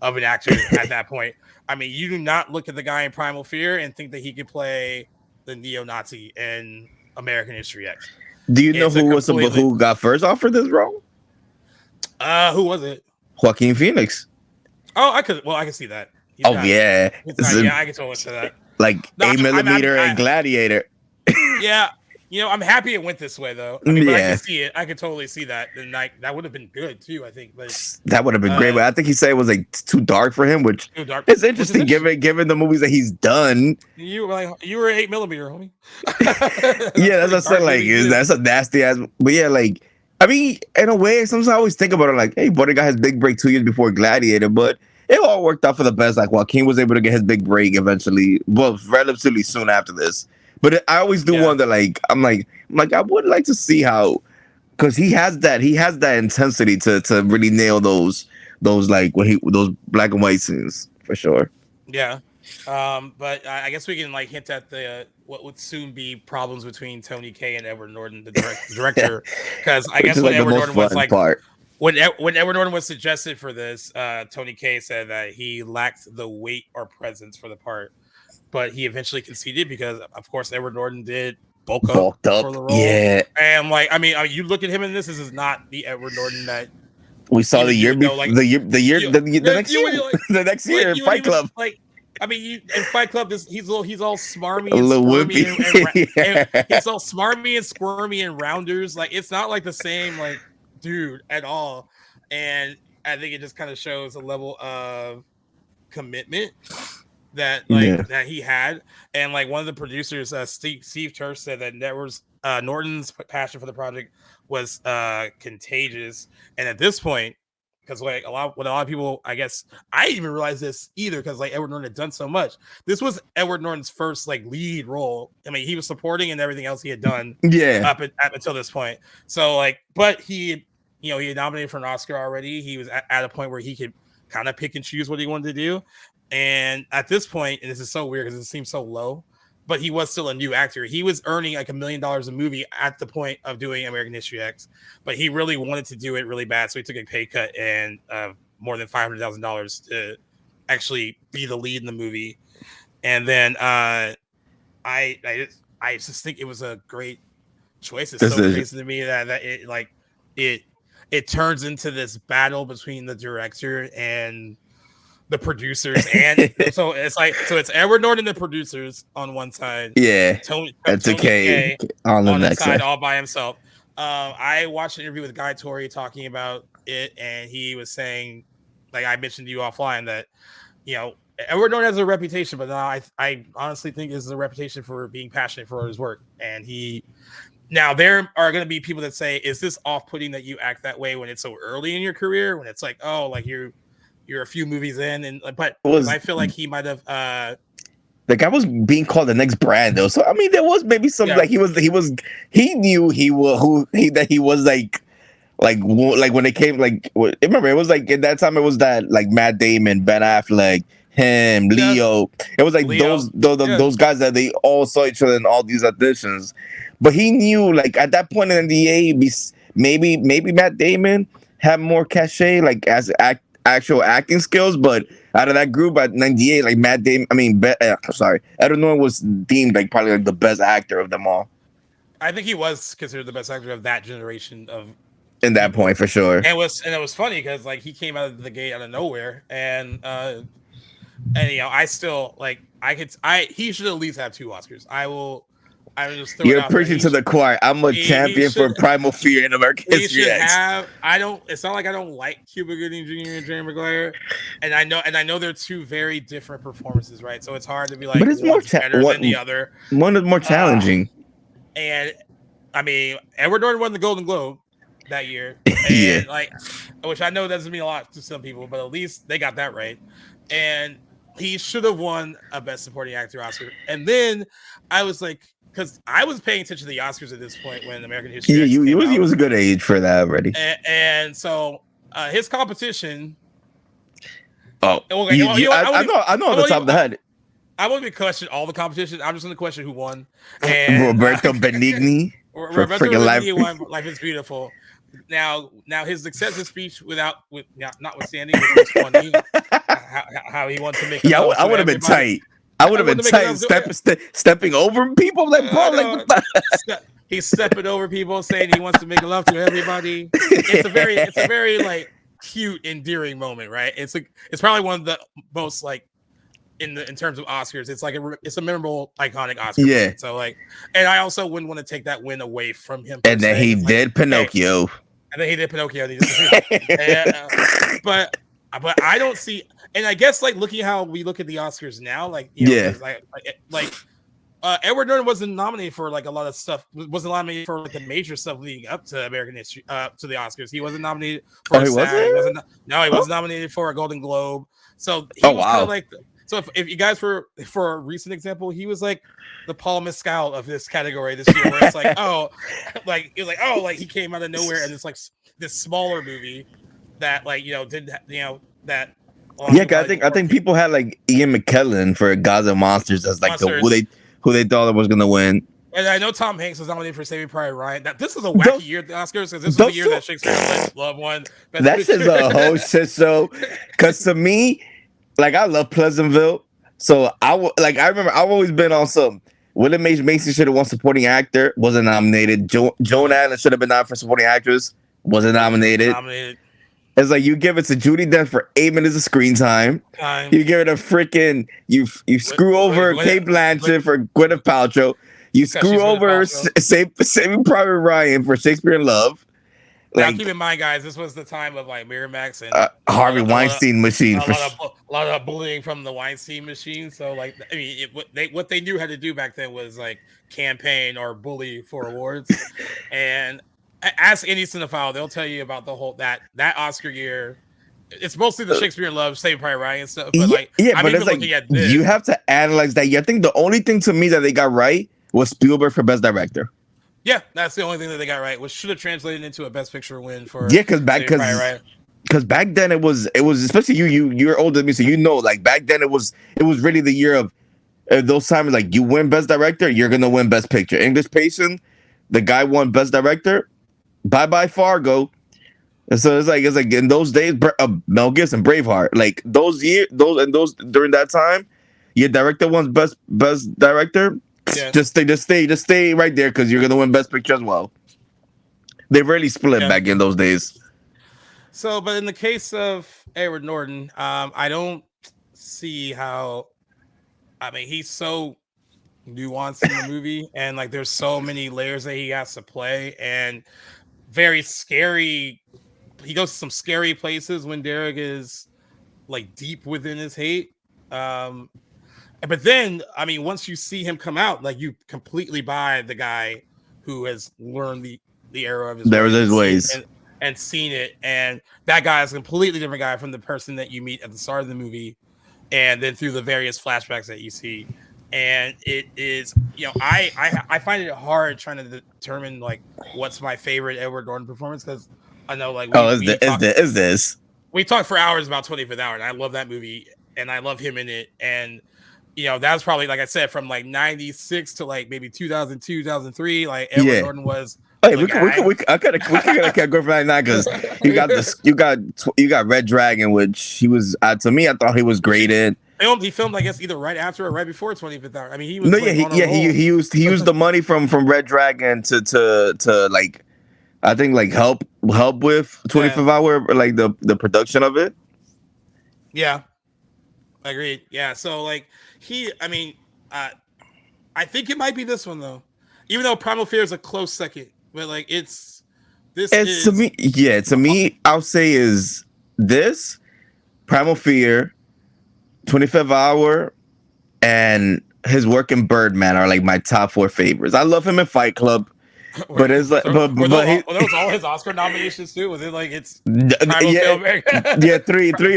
S10: of an actor at that point. I mean, you do not look at the guy in Primal Fear and think that he could play the neo-Nazi in American History X.
S11: Do you know who got first offered this role?
S10: Who was it?
S11: Joaquin Phoenix.
S10: Oh, I could see that.
S11: I can totally see that. Like 8mm and Gladiator.
S10: Yeah, I'm happy it went this way though. I mean, but I
S11: Yeah.
S10: can see it. I could totally see that, and that would have been good too. I think, but
S11: That would have been great. But I think he said it was like too dark for him, which
S10: too dark.
S11: is interesting given the movies that he's done.
S10: You were 8mm, homie.
S11: Yeah, that's what I said. Like, that's a nasty ass. But yeah, like, I mean, in a way, sometimes I always think about it like, hey, Buddy got his big break 2 years before Gladiator, but it all worked out for the best. Like, Joaquin was able to get his big break eventually, well, relatively soon after this. But I always do wonder, like, I'm like, I would like to see how, because he has that intensity to really nail those like those black and white scenes for sure.
S10: Yeah. But I guess we can like hint at the what would soon be problems between Tony Kaye and Edward Norton, the director, because I guess when Edward Norton was like when Edward Norton was suggested for this, Tony Kaye said that he lacked the weight or presence for the part, but he eventually conceded because, of course, Edward Norton did bulked up for the role.
S11: Yeah,
S10: and like I mean, you look at him in this. This is not the Edward Norton that
S11: we saw the year before, the next year, Fight Club.
S10: Like, I mean, in Fight Club, he's all smarmy and squirmy, and he's all smarmy and squirmy and rounders. Like, it's not like the same like dude at all. And I think it just kind of shows a level of commitment that that he had. And like one of the producers, Steve Turf, said that Norton's passion for the project was contagious. And at this point, because like a lot of people, I guess I didn't even realize this either, because like Edward Norton had done so much. This was Edward Norton's first like lead role. I mean, he was supporting and everything else he had done up until this point. So like, but he had nominated for an Oscar already. He was at a point where he could kind of pick and choose what he wanted to do. And at this point, and this is so weird because it seems so low, but he was still a new actor. He was earning like $1 million a movie at the point of doing American History X, but he really wanted to do it really bad. So he took a pay cut and more than $500,000 to actually be the lead in the movie. And then I just think it was a great choice. It's so crazy to me that it turns into this battle between the director and the producers, and so it's Edward Norton, the producers on one side, Tony Kaye on the next side, all by himself. I watched an interview with Guy Torry talking about it, and he was saying, like I mentioned to you offline, that Edward Norton has a reputation, but now I honestly think is a reputation for being passionate for his work, and now there are going to be people that say, is this off-putting that you act that way when it's so early in your career, when it's like, oh, like you're a few movies in, but I feel like he might have
S11: the guy was being called the next Brando. So I mean, there was maybe some like he knew that he was like when it came remember it was like at that time it was that like Matt Damon, Ben Affleck, him, Leo. It was like Leo. those guys that they all saw each other in all these auditions. But he knew like at that point in the NDA, maybe Matt Damon had more cachet like as actual acting skills, but out of that group at 98, like Edward Norton was deemed like probably like the best actor of them all.
S10: I think he was considered the best actor of that generation of
S11: in that point for sure.
S10: And it was funny because like he came out of the gate out of nowhere, and I still like he should at least have 2 Oscars. I would just throw
S11: You're preaching to the choir. I'm a champion for Primal Fear in American History X.
S10: It's not like I don't like Cuba Gooding Jr. and Jerry Maguire, and I know they're 2 very different performances, right? So it's hard to be like,
S11: but it's more
S10: better than the other.
S11: One is more challenging.
S10: And I mean, Edward Norton won the Golden Globe that year, and which I know doesn't mean a lot to some people, but at least they got that right. And he should have won a Best Supporting Actor Oscar. And then I was like, because I was paying attention to the Oscars at this point when American History X came out.
S11: He was a good age for that already.
S10: And so his competition.
S11: Oh, I know on the top of the head.
S10: I won't even question all the competition. I'm just going to question who won. And,
S11: Roberto Benigni.
S10: Roberto Benigni won Life is Beautiful. Now his acceptance speech notwithstanding, which was funny, how he wanted to make.
S11: Yeah, I would have been tight. I would have been tight, stepping over people. Like, bro,
S10: he's stepping over people, saying he wants to make love to everybody. It's a very like cute, endearing moment, right? It's probably one of the most like in terms of Oscars, it's like it's a memorable, iconic Oscar.
S11: Yeah.
S10: Moment. So like, and I also wouldn't want to take that win away from him.
S11: And then he did Pinocchio.
S10: And then he did Pinocchio. But I don't see, and I guess like looking how we look at the Oscars now, like Edward Norton wasn't nominated for like a lot of stuff. Wasn't nominated for like the major stuff leading up to American history, to the Oscars. He wasn't nominated for
S11: he wasn't
S10: nominated for a Golden Globe. So he was kind of like. So if you guys for a recent example, he was like the Paul Mescal of this category this year, where it's like he came out of nowhere and it's like this smaller movie that didn't that.
S11: Yeah, I think people had like Ian McKellen for Gods and Monsters as like who they thought was gonna win.
S10: And I know Tom Hanks was nominated for Saving Private Ryan. This is a wacky year at the Oscars because this was the year that Shakespeare Love won.
S11: That's just a whole shit show. Because to me, like I love Pleasantville, so I remember I've always been on some. William H. Macy should have won supporting actor, wasn't nominated. Joan Allen should have been nominated for supporting actress, wasn't nominated. It's like you give it to Judi Dench for 8 minutes of screen time. You give it a freaking you screw over Cate Blanchett for Gwyneth Paltrow. You screw over Saving Private Ryan for Shakespeare in Love.
S10: Now keep in mind, guys, this was the time of like Miramax and
S11: Harvey Weinstein machine.
S10: A lot of bullying from the Weinstein machine. So like, I mean, what they knew how to do back then was like campaign or bully for awards. And ask any cinephile, they'll tell you about the whole that Oscar year. It's mostly the Shakespeare in Love, Saving Private Ryan stuff. But like,
S11: but it's like you have to analyze that. I think the only thing to me that they got right was Spielberg for Best Director.
S10: Yeah, that's the only thing that they got right, which should have translated into a Best Picture win for.
S11: Yeah, because back then it was especially you're older than me, so you know, like back then it was really the year of those times like you win Best Director, you're gonna win Best Picture. English Patient, the guy won Best Director. Bye Fargo. And so it's like in those days, Mel Gibson, Braveheart, like those during that time, your director wants best director. Yeah. Just stay right there because you're gonna win Best Picture as well. They rarely split back in those days.
S10: So, but in the case of Edward Norton, I don't see how. I mean, he's so nuanced in the movie, and like there's so many layers that he has to play, and very scary. He goes to some scary places when Derek is like deep within his hate. But then, I mean, once you see him come out, like you completely buy the guy who has learned the error of his ways and seen it. And that guy is a completely different guy from the person that you meet at the start of the movie. And then through the various flashbacks that you see. And it is, I find it hard trying to determine like what's my favorite Edward Norton performance. Cause I know like, we talked for hours about 25th Hour and I love that movie and I love him in it. And, that was probably, like I said, from like 96 to like maybe 2002, 2003. Like Edward Norton was.
S11: Hey, we gotta go for that now because you got Red Dragon, which he was to me. I thought he was great in.
S10: He filmed, I guess, either right after or right before 25th Hour. I mean, he was
S11: he used the money from Red Dragon to like I think like help with 25th Hour, like the production of it.
S10: Yeah, agreed. Yeah, so like I think it might be this one though, even though Primal Fear is a close second. But like
S11: to me, I'll say is this Primal Fear, 25th Hour, and his work in Birdman are like my top 4 favorites. I love him in Fight Club, but it's like
S10: were those all his Oscar nominations too? Was it like it's
S11: three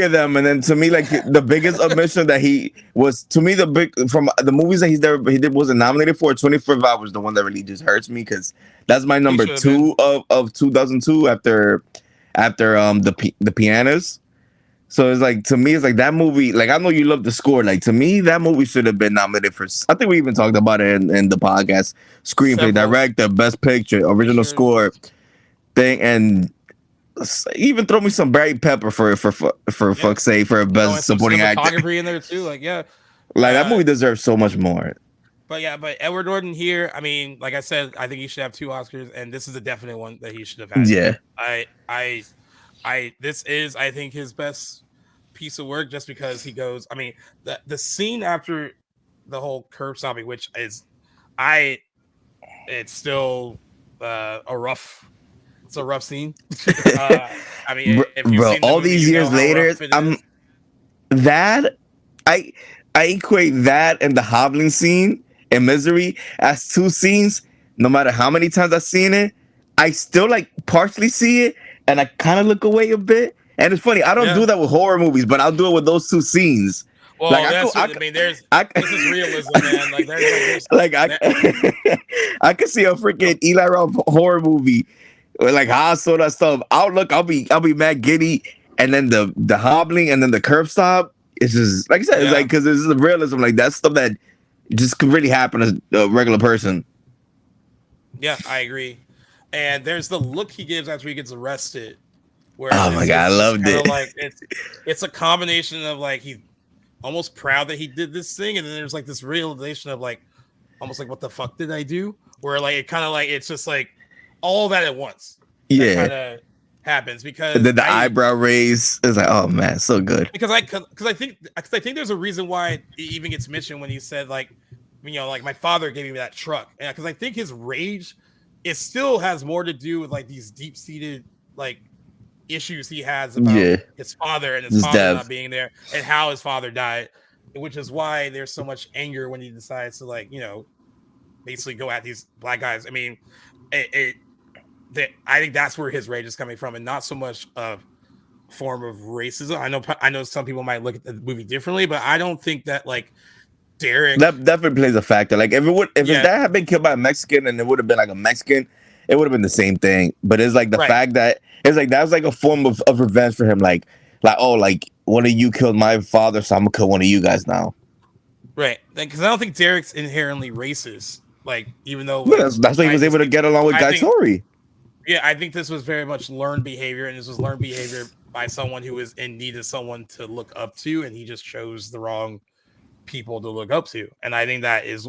S11: of them, and then to me like the biggest omission that he was to me the big from the movies that he wasn't nominated for. 25th Hour was the one that really just hurts me because that's my number 2 of 2002 after the Pianist. So it's like to me, it's like that movie. Like I know you love the score. Like to me, that movie should have been nominated for. I think we even talked about it in the podcast. Screenplay, director, best picture, original score, thing, and even throw me some Barry Pepper for fuck's sake for a best supporting actor.
S10: Cinematography in there too. Like
S11: that movie deserves so much more.
S10: But Edward Norton here. I mean, like I said, I think he should have 2 Oscars, and this is a definite one that he should have had.
S11: Yeah,
S10: this is, I think, his best piece of work just because he goes. I mean, the scene after the whole curb stomping, which is, it's still a rough. It's a rough scene. I mean, if you've
S11: bro,
S10: seen the
S11: all
S10: movie,
S11: these
S10: you know
S11: years
S10: how
S11: later,
S10: rough it is.
S11: that I equate that and the hobbling scene and Misery as two scenes. No matter how many times I've seen it, I still like partially see it, and I kind of look away a bit. And it's funny, I don't do that with horror movies, but I'll do it with those two scenes.
S10: Well,
S11: Like
S10: that's what I mean. This is realism, man. Like
S11: I could see a freaking Eli Roth horror movie, or like how I saw that stuff. I'll be mad giddy, and then the hobbling, and then the curb stop. It's just like I said, it's like because this is the realism. Like that's stuff that just could really happen as a regular person.
S10: Yeah, I agree. And there's the look he gives after he gets arrested. Where
S11: oh my god, I loved it.
S10: Like it's a combination of like he's almost proud that he did this thing, and then there's like this realization of like almost like what the fuck did I do? Where like it kind of like it's just like all that at once.
S11: Yeah,
S10: kind of happens because
S11: and then the eyebrow raise is like, oh man, so good.
S10: Because I think there's a reason why it even gets mentioned when he said like, you know, like my father gave me that truck, and because I think his rage, it still has more to do with like these deep seated like issues he has about his father and his father not being there and how his father died, which is why there's so much anger when he decides to like, you know, basically go at these black guys. I mean, I think that's where his rage is coming from, and not so much a form of racism. I know some people might look at the movie differently, but I don't think that like Derek
S11: that definitely plays a factor. Like if his dad had been killed by a Mexican and it would have been like a Mexican, it would have been the same thing. But it's like the fact that it's like that was like a form of revenge for him. Like oh, like one of you killed my father, so I'm gonna kill one of you guys now.
S10: Right, because I don't think Derek's inherently racist. Like even though
S11: that's why he was able to get along with Guy Tori.
S10: Yeah, I think this was very much learned behavior, and this was learned behavior by someone who was in need of someone to look up to, and he just chose the wrong people to look up to. And I think that is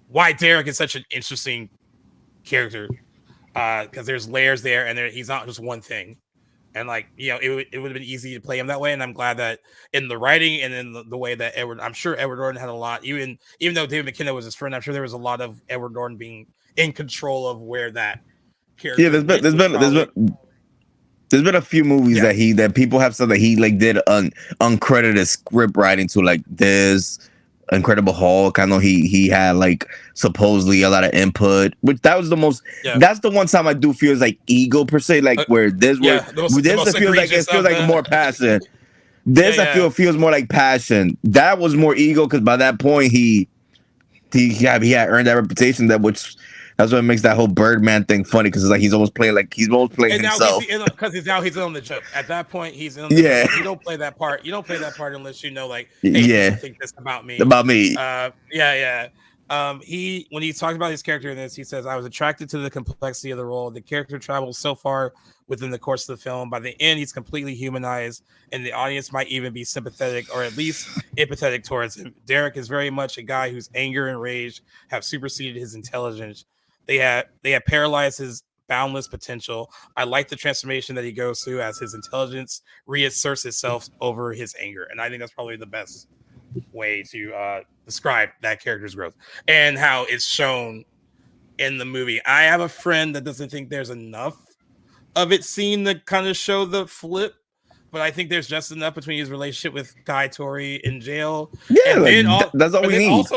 S10: why Derek is such an interesting character, because there's layers there, and he's not just one thing. And like, you know, it would have been easy to play him that way, and I'm glad that in the writing and in the way that I'm sure Edward Norton had a lot, even though David McKenna was his friend, I'm sure there was a lot of Edward Norton being in control of where that character.
S11: Yeah, there's been a few movies that people have said that he like did uncredited script writing to, like there's Incredible Hulk. I know he had like supposedly a lot of input, which that was the most. That's the one time I do feel is like ego per se, like where this feels like it feels like more passion. I feels more like passion. That was more ego because by that point he had earned that reputation that's what makes that whole Birdman thing funny, because it's like he's almost playing himself.
S10: Because now he's on the joke. At that point, he's in. The joke. You don't play that part. You don't play that part unless you know, like, hey, you think this about me.
S11: About me.
S10: When he talks about his character in this, he says, "I was attracted to the complexity of the role. The character travels so far within the course of the film. By the end, he's completely humanized, and the audience might even be sympathetic or at least empathetic towards him. Derek is very much a guy whose anger and rage have superseded his intelligence. They have paralyzed his boundless potential. I like the transformation that he goes through as his intelligence reasserts itself over his anger." And I think that's probably the best way to describe that character's growth and how it's shown in the movie. I have a friend that doesn't think there's enough of it seen to kind of show the flip, but I think there's just enough between his relationship with Guy Tori in jail.
S11: Yeah, that's all we need.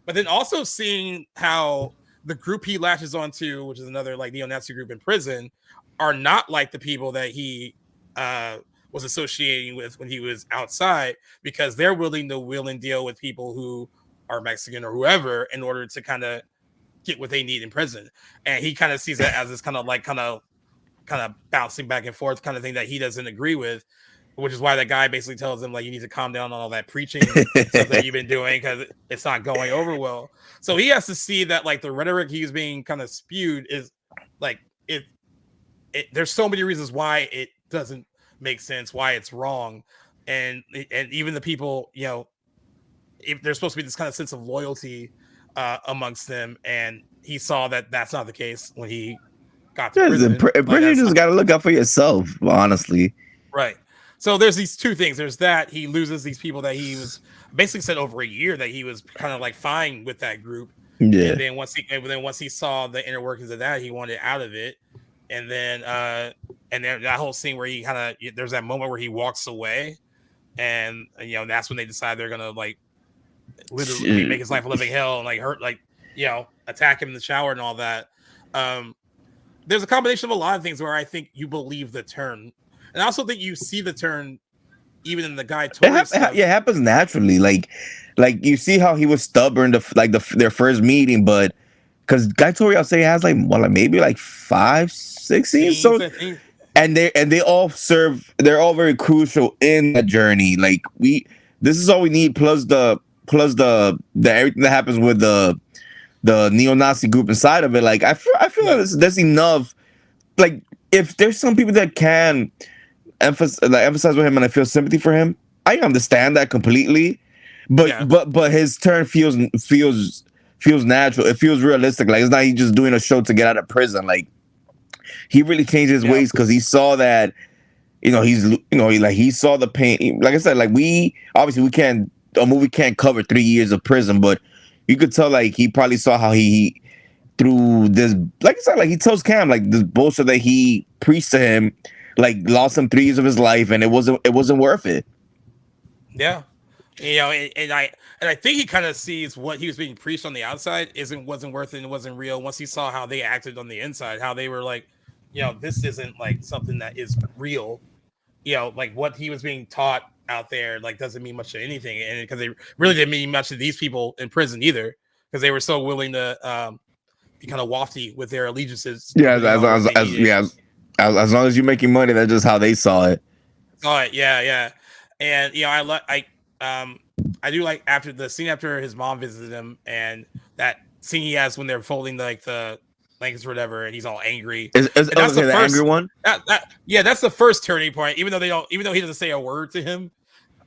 S10: But then also seeing how the group he latches onto, which is another like neo-Nazi group in prison, are not like the people that he was associating with when he was outside, because they're willing to wheel and deal with people who are Mexican or whoever in order to kind of get what they need in prison. And he kind of sees that as this kind of bouncing back and forth kind of thing that he doesn't agree with, which is why that guy basically tells him like, you need to calm down on all that preaching stuff that you've been doing because it's not going over well. So he has to see that like the rhetoric he's being kind of spewed is like it there's so many reasons why it doesn't make sense, why it's wrong, and even the people, you know, if there's supposed to be this kind of sense of loyalty amongst them, and he saw that that's not the case when he got to prison.
S11: You just got to look out for yourself, honestly.
S10: Right. So there's these two things. There's that he loses these people that he was basically said over a year that he was kind of like fine with that group.
S11: Yeah.
S10: And then once he saw the inner workings of that, he wanted out of it. And then that whole scene where he kind of there's that moment where he walks away, and that's when they decide they're gonna like literally make his life a living hell and like hurt, like attack him in the shower and all that. There's a combination of a lot of things where I think you believe the turn, and I also think you see the turn even in the guy.
S11: It happens naturally. Like you see how he was stubborn their first meeting, but because Guy Tori, I'll say, has maybe 5, 6 scenes. So and they all serve. They're all very crucial in that journey. Like this is all we need. Plus the everything that happens with the neo-Nazi group inside of it. Like I feel like that's enough. Like if there's some people that can emphasize with him and I feel sympathy for him, I understand that completely. But his turn feels natural. It feels realistic. Like it's not he just doing a show to get out of prison. Like he really changed his ways because he saw that he saw the pain. Like I said, like a movie can't cover 3 years of prison, but you could tell like he probably saw how he through this, like I said, like he tells Cam like this bullshit that he preached to him, like lost him 3 years of his life, and it wasn't worth it.
S10: Yeah, and I think he kind of sees what he was being preached on the outside wasn't worth it and wasn't real. Once he saw how they acted on the inside, how they were like, this isn't like something that is real. Like what he was being taught out there like doesn't mean much to anything, and because they really didn't mean much to these people in prison either, because they were so willing to be kind of lofty with their allegiances.
S11: Yeah, as long as you're making money, that's just how they saw it.
S10: Yeah. And I do like after the scene after his mom visited him, and that scene he has when they're folding like the blankets or whatever, and he's all angry.
S11: That's the first angry one.
S10: That's the first turning point. Even though he doesn't say a word to him,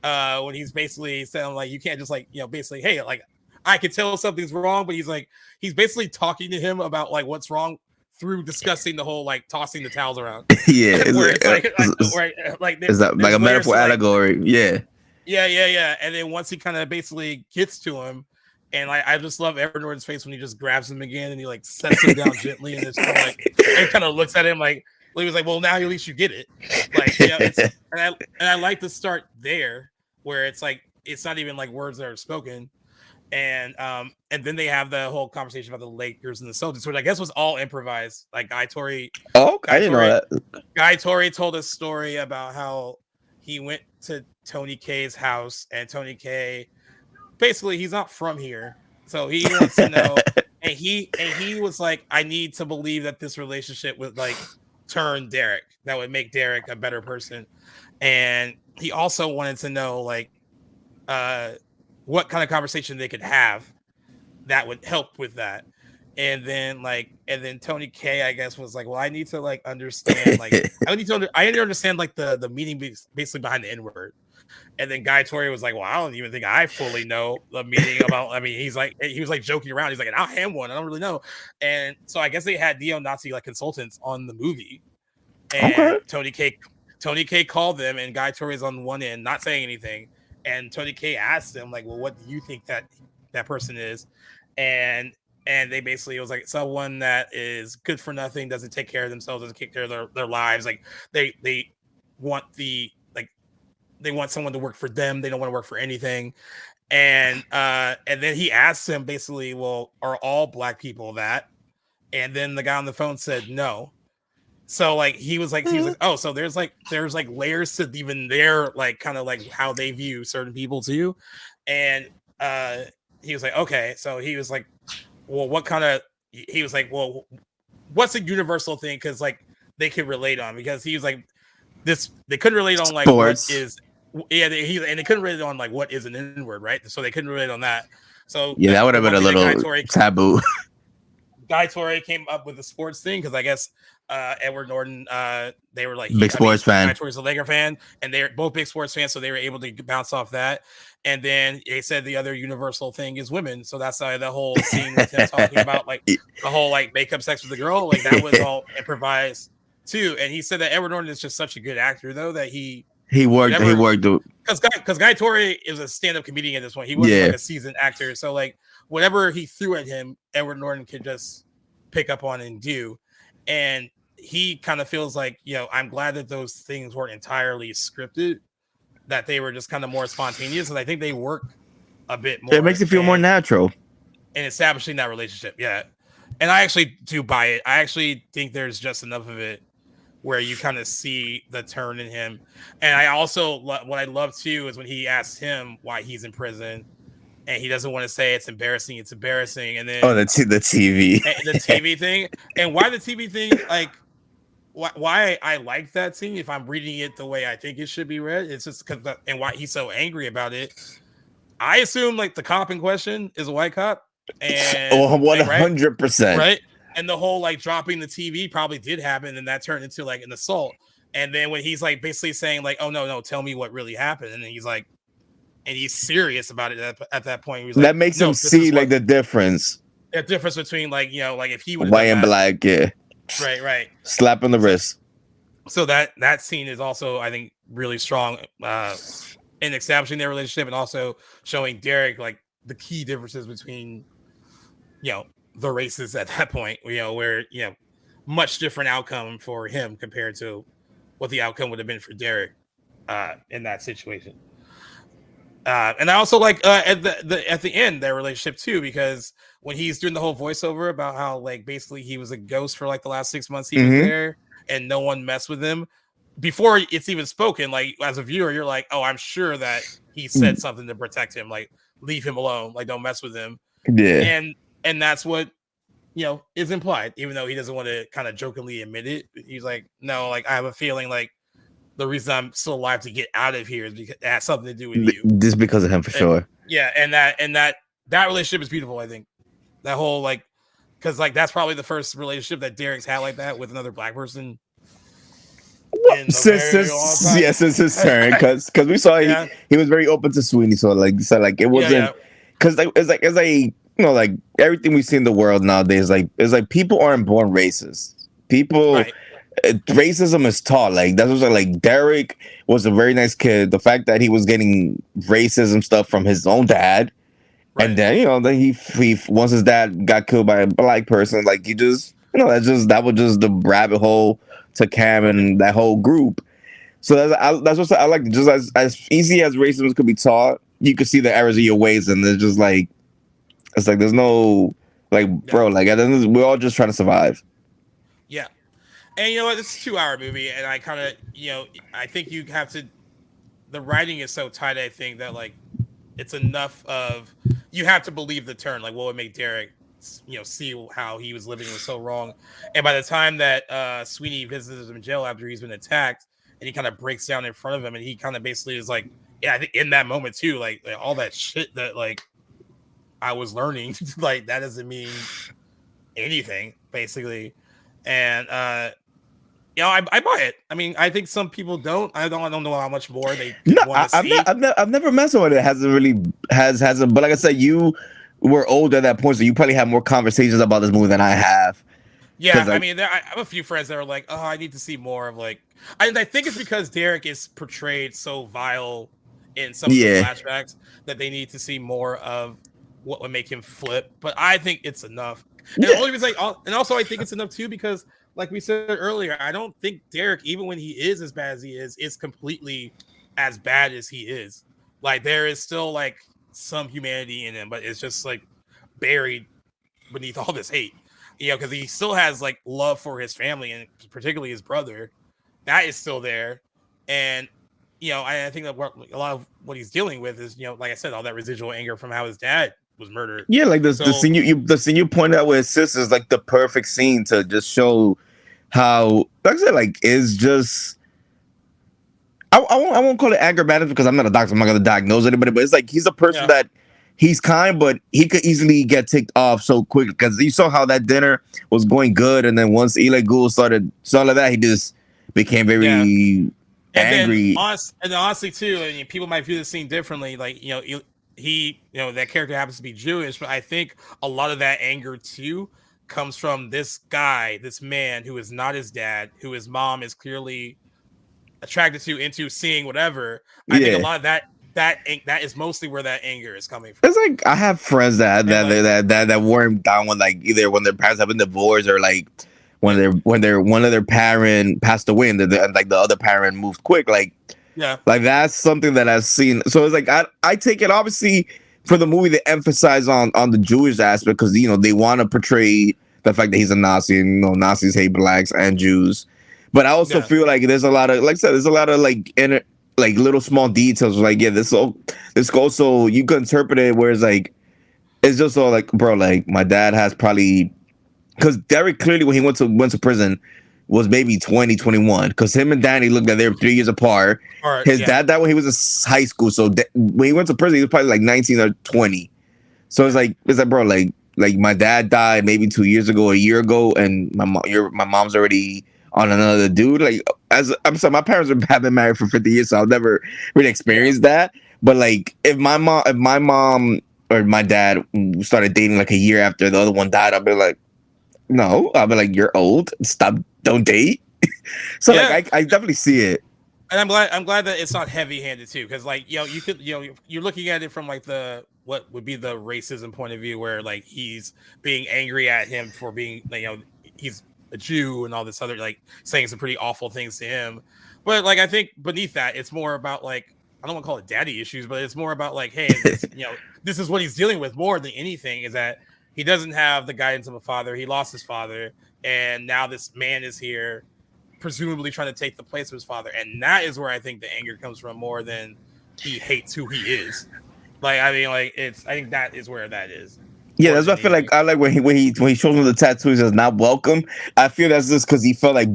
S10: when he's basically saying like you can't just like basically hey like I can tell something's wrong, but he's basically talking to him about like what's wrong through discussing the whole like tossing the towels around.
S11: Yeah,
S10: where it's
S11: is that like a metaphor allegory? Yeah.
S10: And then once he kind of basically gets to him, and I just love Edward Norton's face when he just grabs him again and he like sets him down gently and it's kind of like and kind of looks at him like he was like, well, now at least you get it. Like and I like to start there where it's like it's not even like words that are spoken. And then they have the whole conversation about the Lakers and the Celtics, which I guess was all improvised. Like Guy Tori.
S11: Oh, I didn't know that.
S10: Guy Tori told a story about how he went to Tony K's house, and Tony K, basically, he's not from here, so he wants to know. and he was like, I need to believe that this relationship would like turn Derek. That would make Derek a better person. And he also wanted to know like, what kind of conversation they could have that would help with that. And then Tony K, I guess, was like, well, I need to like understand, like I need to understand like the meaning basically behind the N-word. And then Guy Tori was like, well, I don't even think I fully know the meaning about, I mean, he was like joking around. He's like, and I am one. I don't really know. And so I guess they had neo-Nazi like consultants on the movie. And Tony K called them, and Guy Tori is on one end, not saying anything. And Tony K asked them, like, well, what do you think that person is? And they basically, it was like someone that is good for nothing, doesn't take care of themselves, doesn't take care of their lives. Like they want they want someone to work for them. They don't want to work for anything. And then he asked him basically, well, are all black people that? And then the guy on the phone said no. So like he was like, oh, so there's layers to even their like kind of like how they view certain people too. And he was like, okay. So he was like, well, he was like, well, what's a universal thing? Because like they could relate on, because he was like they couldn't relate on like
S11: sports.
S10: What is and they couldn't relate on like what is an N-word, right? So they couldn't relate on that. So
S11: yeah, that would have been a little taboo.
S10: Guy Tori came up with the sports thing because I guess Edward Norton, they were like
S11: big sports fan.
S10: Guy Tori's a Laker fan, and they're both big sports fans, so they were able to bounce off that. And then they said the other universal thing is women, so that's the whole scene with him talking about like the whole like makeup sex with the girl, like that was all improvised too. And he said that Edward Norton is just such a good actor though that he
S11: He worked.
S10: Because Guy Torre is a stand-up comedian at this point. He wasn't like a seasoned actor. So like whatever he threw at him, Edward Norton could just pick up on and do. And he kind of feels like, I'm glad that those things weren't entirely scripted, that they were just kind of more spontaneous. And I think they work a bit more.
S11: It makes it feel more natural.
S10: And establishing that relationship. Yeah. And I actually do buy it. I actually think there's just enough of it where you kind of see the turn in him. And I also, what I love too, is when he asks him why he's in prison and he doesn't want to say it's embarrassing. And then
S11: the TV,
S10: the TV thing, and why the TV thing, like why I like that scene. If I'm reading it the way I think it should be read, it's just because and why he's so angry about it. I assume like the cop in question is a white cop, and
S11: 100%,
S10: right. And the whole like dropping the TV probably did happen, and that turned into like an assault. And then when he's like basically saying like, "Oh no, tell me what really happened," and then he's like, and he's serious about it at that point. He's
S11: that
S10: like,
S11: makes him see like the difference.
S10: The difference between like like if he would
S11: white and black, yeah,
S10: right,
S11: slap on the wrist.
S10: So that scene is also, I think, really strong in establishing their relationship and also showing Derek like the key differences between the races at that point, where much different outcome for him compared to what the outcome would have been for Derek in that situation. And I also like at the end their relationship too, because when he's doing the whole voiceover about how like basically he was a ghost for like the last 6 months he was there and no one messed with him before it's even spoken, like as a viewer you're like, oh, I'm sure that he said something to protect him, like leave him alone, like don't mess with him.
S11: Yeah.
S10: And that's what is implied, even though he doesn't want to kind of jokingly admit it. He's like, no, like I have a feeling like the reason I'm still alive to get out of here is because it has something to do with you.
S11: Just because of him, for sure.
S10: Yeah, and that relationship is beautiful. I think that whole like, because like that's probably the first relationship that Derek's had like that with another black person.
S11: Since his turn, because we saw he was very open to Sweeney, so it wasn't because it's like like everything we see in the world nowadays, like it's like people aren't born racist. People. Racism is taught. Like that's what like Derek was a very nice kid. The fact that he was getting racism stuff from his own dad, and then then he once his dad got killed by a black person, like he just that was just the rabbit hole to Cam and that whole group. So that's what I like. Just as easy as racism could be taught, you could see the errors of your ways, and it's just like there's no bro, like we're all just trying to survive.
S10: Yeah. And you know what? It's a 2-hour movie, and I kind of, I think you have to. The writing is so tight. I think that like, it's enough of you have to believe the turn. Like, what would make Derek, see how he was living was so wrong. And by the time that Sweeney visits him in jail after he's been attacked, and he kind of breaks down in front of him, and he kind of basically is like, I think in that moment too, like all that shit that like I was learning, like that doesn't mean anything basically, and. I buy it. I mean, I think some people don't. I don't know how much more they want to see.
S11: I've never met someone that hasn't really hasn't. But like I said, you were older at that point, so you probably have more conversations about this movie than I have.
S10: Yeah, I mean, I have a few friends that are like, "Oh, I need to see more of like." I think it's because Derek is portrayed so vile in some of the flashbacks that they need to see more of what would make him flip. But I think it's enough. And the only reason, and also I think it's enough too because. Like we said earlier, I don't think Derek, even when he is as bad as he is completely as bad as he is. Like there is still like some humanity in him, but it's just like buried beneath all this hate. Because he still has like love for his family and particularly his brother. That is still there. And I think that a lot of what he's dealing with is, like I said, all that residual anger from how his dad was murdered.
S11: Yeah, like the scene you pointed out with his sister is like the perfect scene to just show how, like I said, like is just I won't call it anger management because I'm not a doctor. I'm not gonna diagnose anybody, but it's like he's a person that he's kind, but he could easily get ticked off so quick because you saw how that dinner was going good, and then once Eli Gould started all of that, he just became very angry.
S10: And honestly, too, I mean, people might view the scene differently. Like he that character happens to be Jewish, but I think a lot of that anger too comes from this guy, this man who is not his dad, who his mom is clearly attracted to into seeing whatever. I think a lot of that is mostly where that anger is coming from.
S11: It's like I have friends that weren't down with like either when their parents have been divorced or like when their one of their parent passed away and like the other parent moved quick. Like that's something that I've seen. So it's like I take it obviously for the movie to emphasize on the Jewish aspect because they want to portray the fact that he's a Nazi and Nazis hate blacks and Jews. But I also feel like there's a lot of, like I said, there's a lot of like little small details. Like, this also you can interpret it where it's like it's just all like, bro, like my dad has probably because Derek clearly when he went to prison was maybe 20, 21 because him and Danny looked like they were 3 years apart. His dad died when he was in high school, so when he went to prison, he was probably like 19 or 20. So it's like, bro, like my dad died maybe 2 years ago, a year ago, and my mom's already on another dude. Like, as I'm sorry, my parents have been married for 50 years, so I've never really experienced that. But like, if my mom or my dad started dating like a year after the other one died, I'd be like, no. I'll be like, you're old. Stop. Don't date. So like, I definitely see it.
S10: And I'm glad that it's not heavy-handed too, because like you could you're looking at it from like what would be the racism point of view, where like he's being angry at him for being he's a Jew and all this other like saying some pretty awful things to him. But like I think beneath that, it's more about like I don't want to call it daddy issues, but it's more about like, hey, this is what he's dealing with more than anything is that he doesn't have the guidance of a father. He lost his father, and now this man is here, presumably trying to take the place of his father, and that is where I think the anger comes from more than he hates who he is. Like I mean, like I think that is where that is.
S11: Yeah, that's what I feel like. I like when he shows him the tattoo, he says "not welcome." I feel that's just because he felt like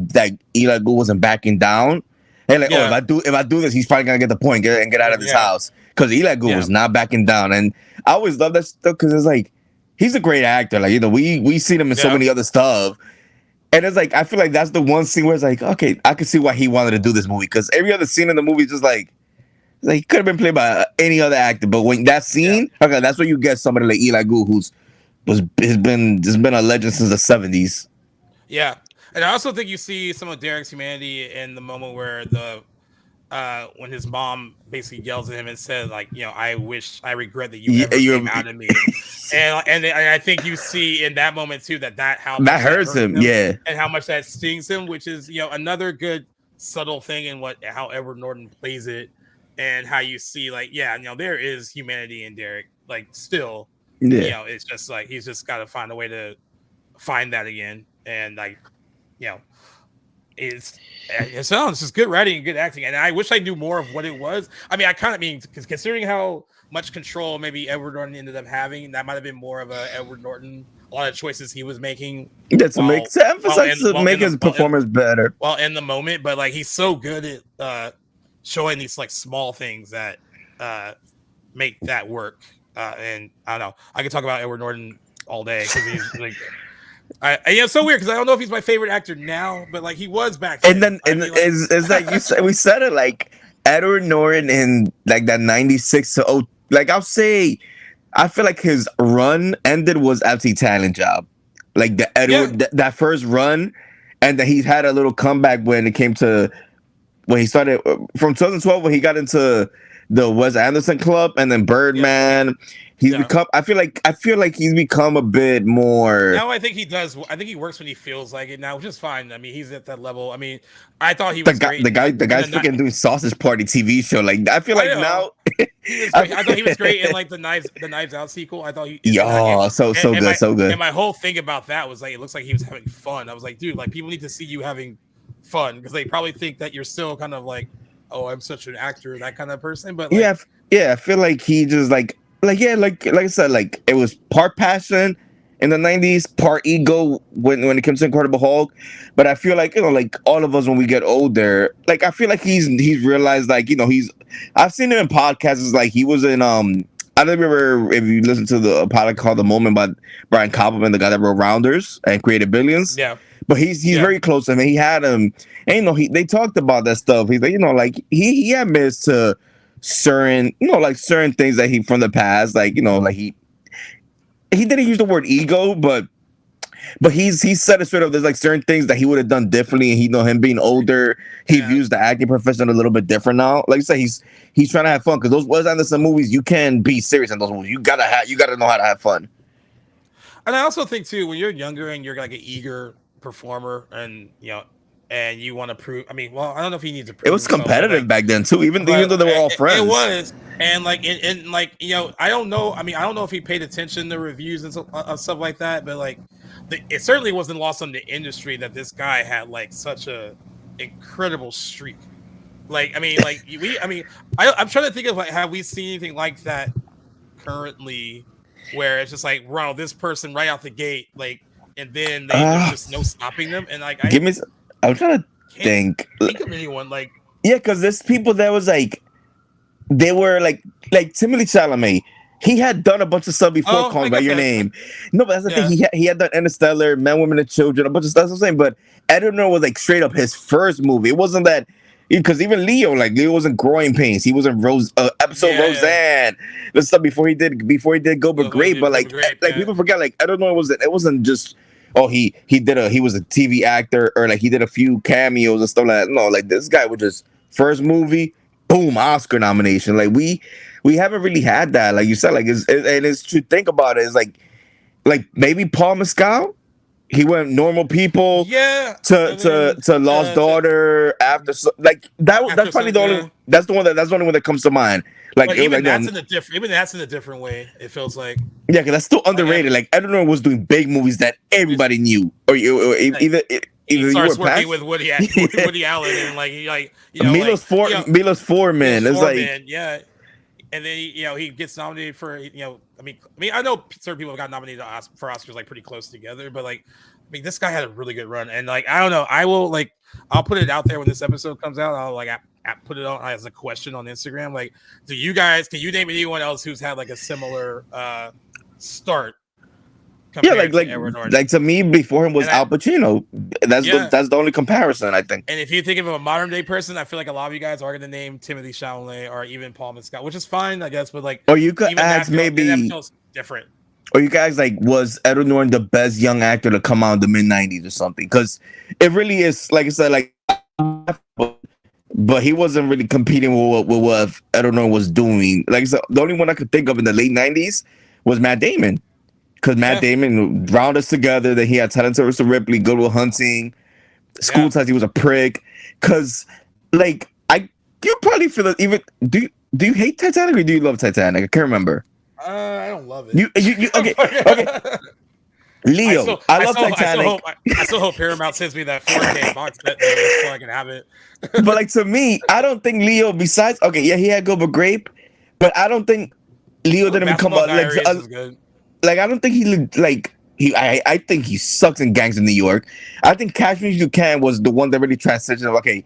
S11: Eli Gould wasn't backing down, and like, if I do this, he's probably gonna get the point and get out of this house because Eli Gould was not backing down. And I always love that stuff because it's like he's a great actor. Like we seen him in so many other stuff. And it's like I feel like that's the one scene where it's like, okay, I can see why he wanted to do this movie because every other scene in the movie is just like could have been played by any other actor, but when that scene, okay, that's where you get somebody like Eli Gould, has been a legend since the 70s.
S10: Yeah, and I also think you see some of Derek's humanity in the moment where when his mom basically yells at him and says like, I regret that you ever came out of me. And I think you see in that moment too that
S11: hurts him,
S10: and how much that stings him, which is another good subtle thing in how Edward Norton plays it, and how you see like there is humanity in Derek, like still, it's just like he's just got to find a way to find that again, and like it's just good writing and good acting, and I wish I knew more of what it was. I mean, because considering how much control maybe Edward Norton ended up having, that might have been more of a Edward Norton. A lot of choices he was making.
S11: To make his performance better.
S10: Well, in the moment, but like he's so good at showing these like small things that make that work. And I don't know. I could talk about Edward Norton all day because he's like. It's so weird because I don't know if he's my favorite actor now, but like he was back then.
S11: It's like you said, we said it like Edward Norton in like that 96 to like I'll say I feel like his run ended was absolutely talent job. Like the Edward that first run, and then he had a little comeback when it came to when he started from 2012 when he got into the Wes Anderson Club and then Birdman. He's become. I feel like he's become a bit more.
S10: No, I think he does. I think he works when he feels like it now, which is fine. I mean, he's at that level. I mean, I thought he was great.
S11: The guy's freaking doing Sausage Party TV show. Like I feel like now.
S10: I thought he was great in like the Knives Out sequel. I thought he.
S11: So good.
S10: And my whole thing about that was like, it looks like he was having fun. I was like, dude, like people need to see you having fun because they probably think that you're still kind of like, oh, I'm such an actor, that kind of person. But like,
S11: I feel like he just like I said, like it was part passion in the 90s, part ego when it comes to Incredible Hulk. But I feel like like all of us when we get older, like I feel like he's realized like I've seen him in podcasts like he was in I don't remember if you listen to the podcast called The Moment by Brian Koppelman, the guy that wrote Rounders and created Billions.
S10: Yeah.
S11: But he's very close to him. He had him, and they talked about that stuff. He's like like he admits to certain certain things that he from the past, like like he didn't use the word ego, but but he said it straight up. There's like certain things that he would have done differently, and him being older, he views the acting profession a little bit different now. Like I said, he's trying to have fun because those Wes Anderson movies, you can be serious in those movies. You gotta know how to have fun.
S10: And I also think too, when you're younger and you're like an eager performer, and and you want to prove. I mean, well, I don't know if he needs to prove.
S11: It was competitive back then too, even though they were all friends.
S10: It was, and like, I don't know. I mean, I don't know if he paid attention to reviews and stuff like that, but like, it certainly wasn't lost on the industry that this guy had like such a incredible streak. Like, I mean, like I'm trying to think of like, have we seen anything like that currently, where it's just like, wow, this person right out the gate, like, and then there's just no stopping them, and like,
S11: I'm trying to think
S10: of anyone like,
S11: yeah, because there's people that was like, they were like Timothée Chalamet. He had done a bunch of stuff before Call Me By Your Name. No, but that's the thing. He had done Interstellar, Men, Women, and Children, a bunch of stuff. That's what I'm saying. But Edward Norton was like straight up his first movie. It wasn't that, because even Leo wasn't Growing Pains. He was in Roseanne. The stuff before he did Go But Great. But like people forget, like Edward Norton it wasn't just, he was a TV actor, or like he did a few cameos and stuff like that. No, like this guy was just first movie, boom, Oscar nomination. Like we haven't really had that. Like you said, like it's to think about it, it's like maybe Paul Mescal. He went Normal People, to Lost Daughter after, like that's probably the only that's the only one that comes to mind. Like
S10: even that's in a different way. It feels like
S11: because that's still underrated. Like Edward Norton was doing big movies that everybody knew, or either
S10: he starts working with Woody Allen and
S11: Milos Forman. It's like
S10: and then he gets nominated for I mean I know certain people got nominated for Oscars like pretty close together, but like I mean this guy had a really good run, and like I don't know, I'll put it out there when this episode comes out. I'll like put it on as a question on Instagram. Like, can you name anyone else who's had like a similar start?
S11: Yeah, like to me, before him was Al Pacino. That's the only comparison, I think.
S10: And if you think of a modern day person, I feel like a lot of you guys are going to name Timothée Chalamet or even Paul Mescal, which is fine, I guess. But like,
S11: or you could ask maybe
S10: that feels different.
S11: Or you guys like, was Edward Norton the best young actor to come out in the mid '90s or something? Because it really is, like I said, like, but he wasn't really competing with what Edward Norton was doing. Like I said, the only one I could think of in the late '90s was Matt Damon. Because Matt Damon round us together. That he had Talent Service to Ripley, Good Will Hunting, School Ties. He was a prick. Because like you probably feel that even do you hate Titanic or do you love Titanic? I can't remember.
S10: I don't love it.
S11: You okay. Leo, I love Titanic.
S10: I still hope Paramount sends me that 4K box set so I can have it.
S11: But like to me, I don't think Leo. Besides, he had Go But Grape, but I don't think Leo didn't become like I don't think he looked like I think he sucks in Gangs of New York. I think Catch Me If You Can was the one that really transitioned. Okay,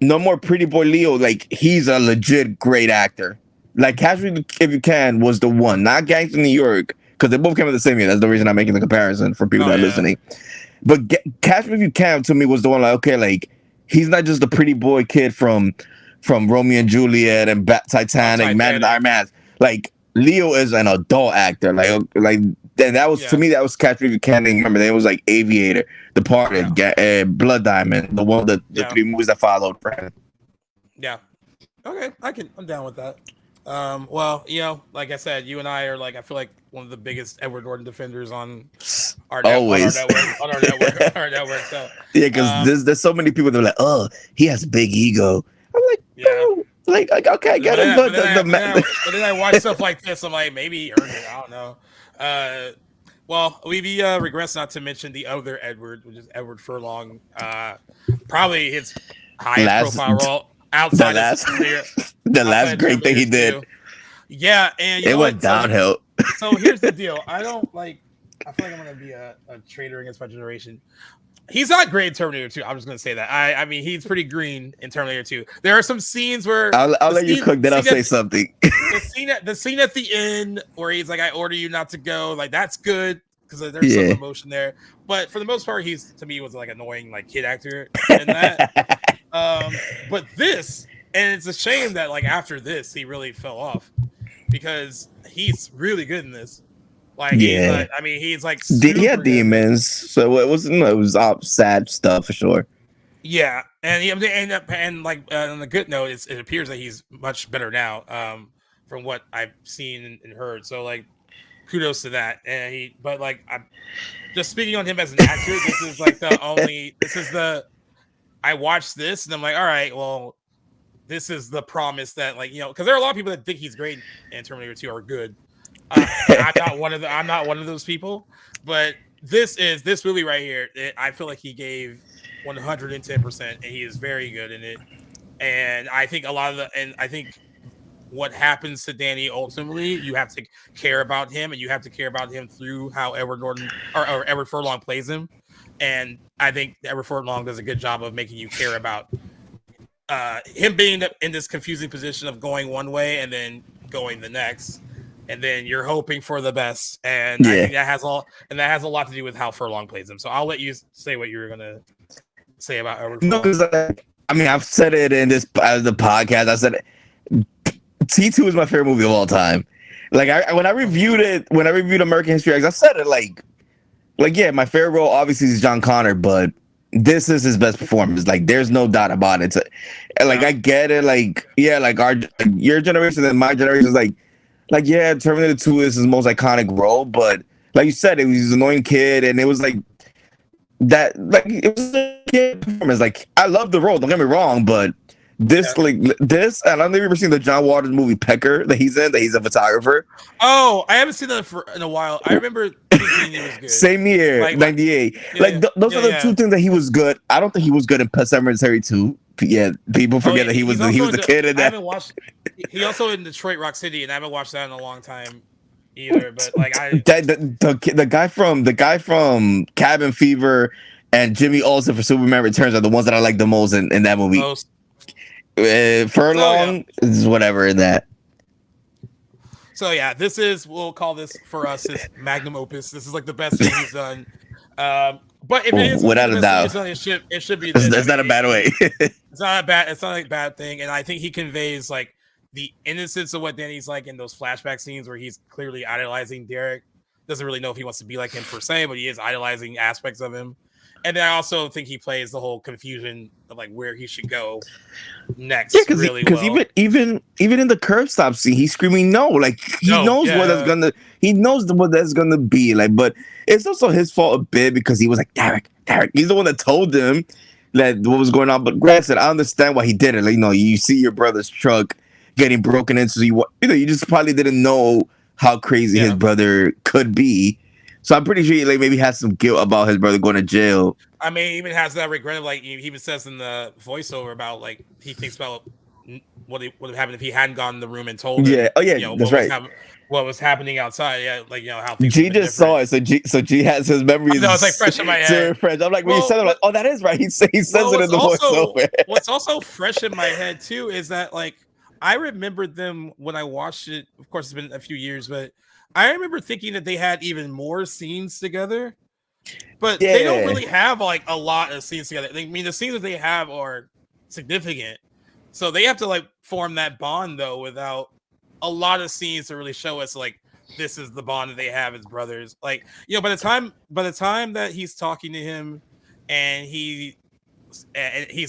S11: no more Pretty Boy Leo. Like he's a legit great actor. Like Catch Me If You Can was the one, not Gangs of New York, because they both came out the same year. That's the reason I'm making the comparison for people that are listening. But Catch Me If You Can to me was the one like, okay, like he's not just the pretty boy kid from Romeo and Juliet and Titanic, Man in the Iron Mask. Like Leo is an adult actor. And that was to me that was Catch Me If You Can. Remember, there was like Aviator, Departed, Blood Diamond, the three movies that followed for him.
S10: Yeah. Okay, I'm down with that. Well, like I said, you and I are like, I feel like one of the biggest Edward Norton defenders on our network. So
S11: yeah, because there's so many people that are like, oh, he has a big ego. I'm like, bro, like okay, I get it, but
S10: then I watch stuff like this. I'm like, maybe he earned it. I don't know. Well, we regress not to mention the other Edward, which is Edward Furlong. Probably his highest profile role outside
S11: the last great thing he did.
S10: Yeah, and
S11: it went downhill.
S10: So here's the deal. I feel like I'm gonna be a traitor against my generation. He's not great in Terminator 2. I'm just gonna say that. I mean, he's pretty green in Terminator 2. There are some scenes where
S11: I'll let you cook. Then I'll say something.
S10: The scene at the end where he's like, "I order you not to go." Like that's good because there's some emotion there. But for the most part, he's to me was like annoying like kid actor in that. But this, and it's a shame that like after this he really fell off because he's really good in this. Like he's like, I mean, he's like
S11: He had
S10: super good.
S11: demons, so it was no, it was all sad stuff for sure.
S10: Yeah, and he and like on a good note, it appears that he's much better now, from what I've seen and heard. So like, kudos to that. And but like, I'm just speaking on him as an actor. This is like I watched this and I'm like, all right, well, this is the promise that like because there are a lot of people that think he's great and Terminator 2 are good. I'm not one of those people, but this movie right here. I feel like he gave 110%, and he is very good in it. And I think I think what happens to Danny ultimately, you have to care about him, and you have to care about him through how Edward Norton or Edward Furlong plays him. And I think Edward Furlong does a good job of making you care about him being in this confusing position of going one way and then going the next, and then you're hoping for the best. And I think that has a lot to do with how Furlong plays him. So I'll let you say what you were gonna say about Edward Furlong.
S11: No, because I mean, I've said it in the podcast. I said T2 is my favorite movie of all time. Like when I reviewed American History X, I said it like yeah, my favorite role obviously is John Connor, but this is his best performance. Like there's no doubt about it. I get it. Like yeah, like your generation and my generation is like yeah, Terminator 2 is his most iconic role, but like you said, it was an annoying kid, and it was like that. Like it was a kid performance. Like I love the role. Don't get me wrong, but this, and I don't know if you've ever seen the John Waters movie Pecker that he's in. That he's a photographer.
S10: Oh, I haven't seen that in a while. I remember thinking he was good.
S11: Same year, like, 98. Those are the two things that he was good. I don't think he was good in Pet Sematary 2. Yeah, people forget that he was the kid in that.
S10: I haven't watched. He also in Detroit Rock City, and I haven't watched that in a long time either. But like
S11: the guy from Cabin Fever and Jimmy Olsen for Superman Returns are the ones that I like the most in that movie. Furlong is whatever in that.
S10: So yeah, we'll call this for us his magnum opus. This is like the best thing he's done. But if it is
S11: without a doubt,
S10: it should be.
S11: That's not a bad way.
S10: It's not a bad. It's not a bad thing, and I think he conveys like the innocence of what Danny's like in those flashback scenes where he's clearly idolizing Derek. Doesn't really know if he wants to be like him per se, but he is idolizing aspects of him. And then I also think he plays the whole confusion of like where he should go next. Yeah, because
S11: even in the curb stop scene, he's screaming no. Like he knows what that's gonna. He knows what that's gonna be like. But it's also his fault a bit because he was like Derek. He's the one that told him that what was going on. But granted, I understand why he did it. Like you see your brother's truck getting broken into. You just probably didn't know how crazy his brother could be. So I'm pretty sure he maybe has some guilt about his brother going to jail.
S10: I mean, he even has that regret of like he even says in the voiceover about like he thinks about what would have happened if he hadn't gone in the room and told him.
S11: That's right.
S10: What was happening outside? Yeah, like how
S11: things. G just saw it, so G has his memories.
S10: No, it's like fresh in my head.
S11: Fresh. I'm like when you said it, I'm like, oh, that is right. He says it in the voiceover.
S10: What's also fresh in my head too is that like I remembered them when I watched it. Of course, it's been a few years, but I remember thinking that they had even more scenes together, but they don't really have like a lot of scenes together. I mean, the scenes that they have are significant, so they have to like form that bond though without a lot of scenes to really show us like this is the bond that they have as brothers. Like by the time that he's talking to him and he's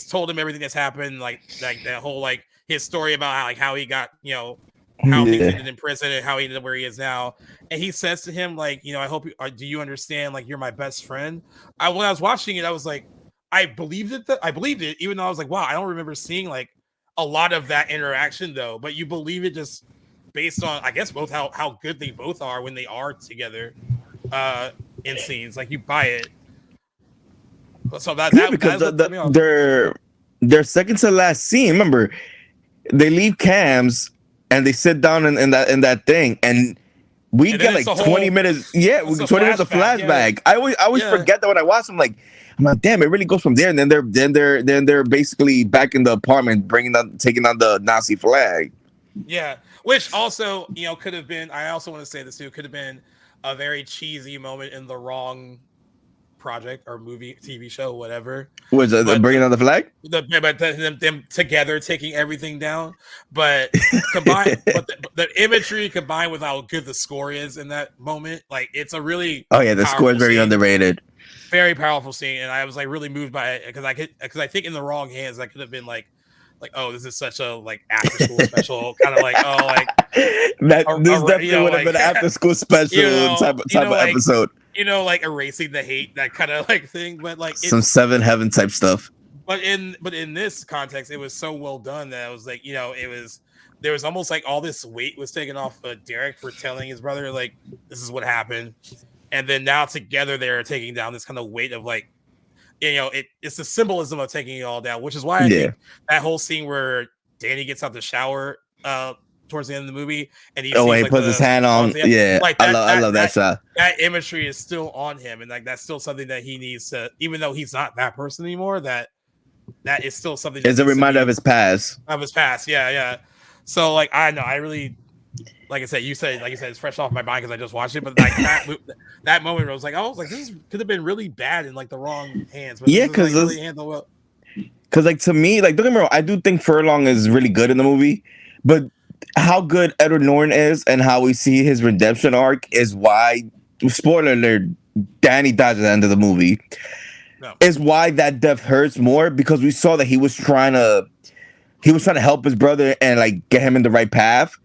S10: told him everything that's happened, like that whole like his story about how he got how things ended in prison and how he ended up where he is now. And he says to him, like, I hope do you understand? Like, you're my best friend. When I was watching it, I was like, I believed it, even though I was like, wow, I don't remember seeing like a lot of that interaction though. But you believe it just based on, I guess, both how good they both are when they are together in scenes. Like you buy it. So
S11: their second to last scene, remember, they leave Cam's and they sit down in that thing, and we get like 20 minutes. Yeah, 20 minutes of flashback. Yeah. I always forget that when I watch them. I'm like, damn, it really goes from there, and then they're basically back in the apartment, taking on the Nazi flag.
S10: Yeah, which also could have been. I also want to say this too. Could have been a very cheesy moment in the wrong project or movie, TV show, whatever.
S11: Was bringing down the flag?
S10: Them together taking everything down, but combined, but the imagery combined with how good the score is in that moment, like it's a really
S11: The score is very underrated.
S10: Very powerful scene, and I was like really moved by it because I think in the wrong hands that could have been like oh, this is such a like after school special kind of like
S11: this definitely would have been an after school special type of episode.
S10: Like erasing the hate, that kind of like thing, but like
S11: some Seven Heaven type stuff.
S10: But in this context, it was so well done that I was like, there was almost like all this weight was taken off of Derek for telling his brother like this is what happened, and then now together they're taking down this kind of weight of like, it's the symbolism of taking it all down, which is why I think that whole scene where Danny gets out the shower towards the end of the movie and he
S11: puts his hand on, like I love that shot.
S10: That imagery is still on him, and like that's still something that he needs to, even though he's not that person anymore, that is still something.
S11: It's a reminder of his past.
S10: Yeah. So like I know, I really, like I said, it's fresh off my mind because I just watched it. But like that moment where I was like, this could have been really bad in like the wrong hands. But
S11: because
S10: really handled well.
S11: Because like to me, like don't get me wrong, I do think Furlong is really good in the movie, but how good Edward Norton is and how we see his redemption arc is why, spoiler alert, Danny dies at the end of the movie. No. Is why that death hurts more, because we saw that he was trying to help his brother and like get him in the right path.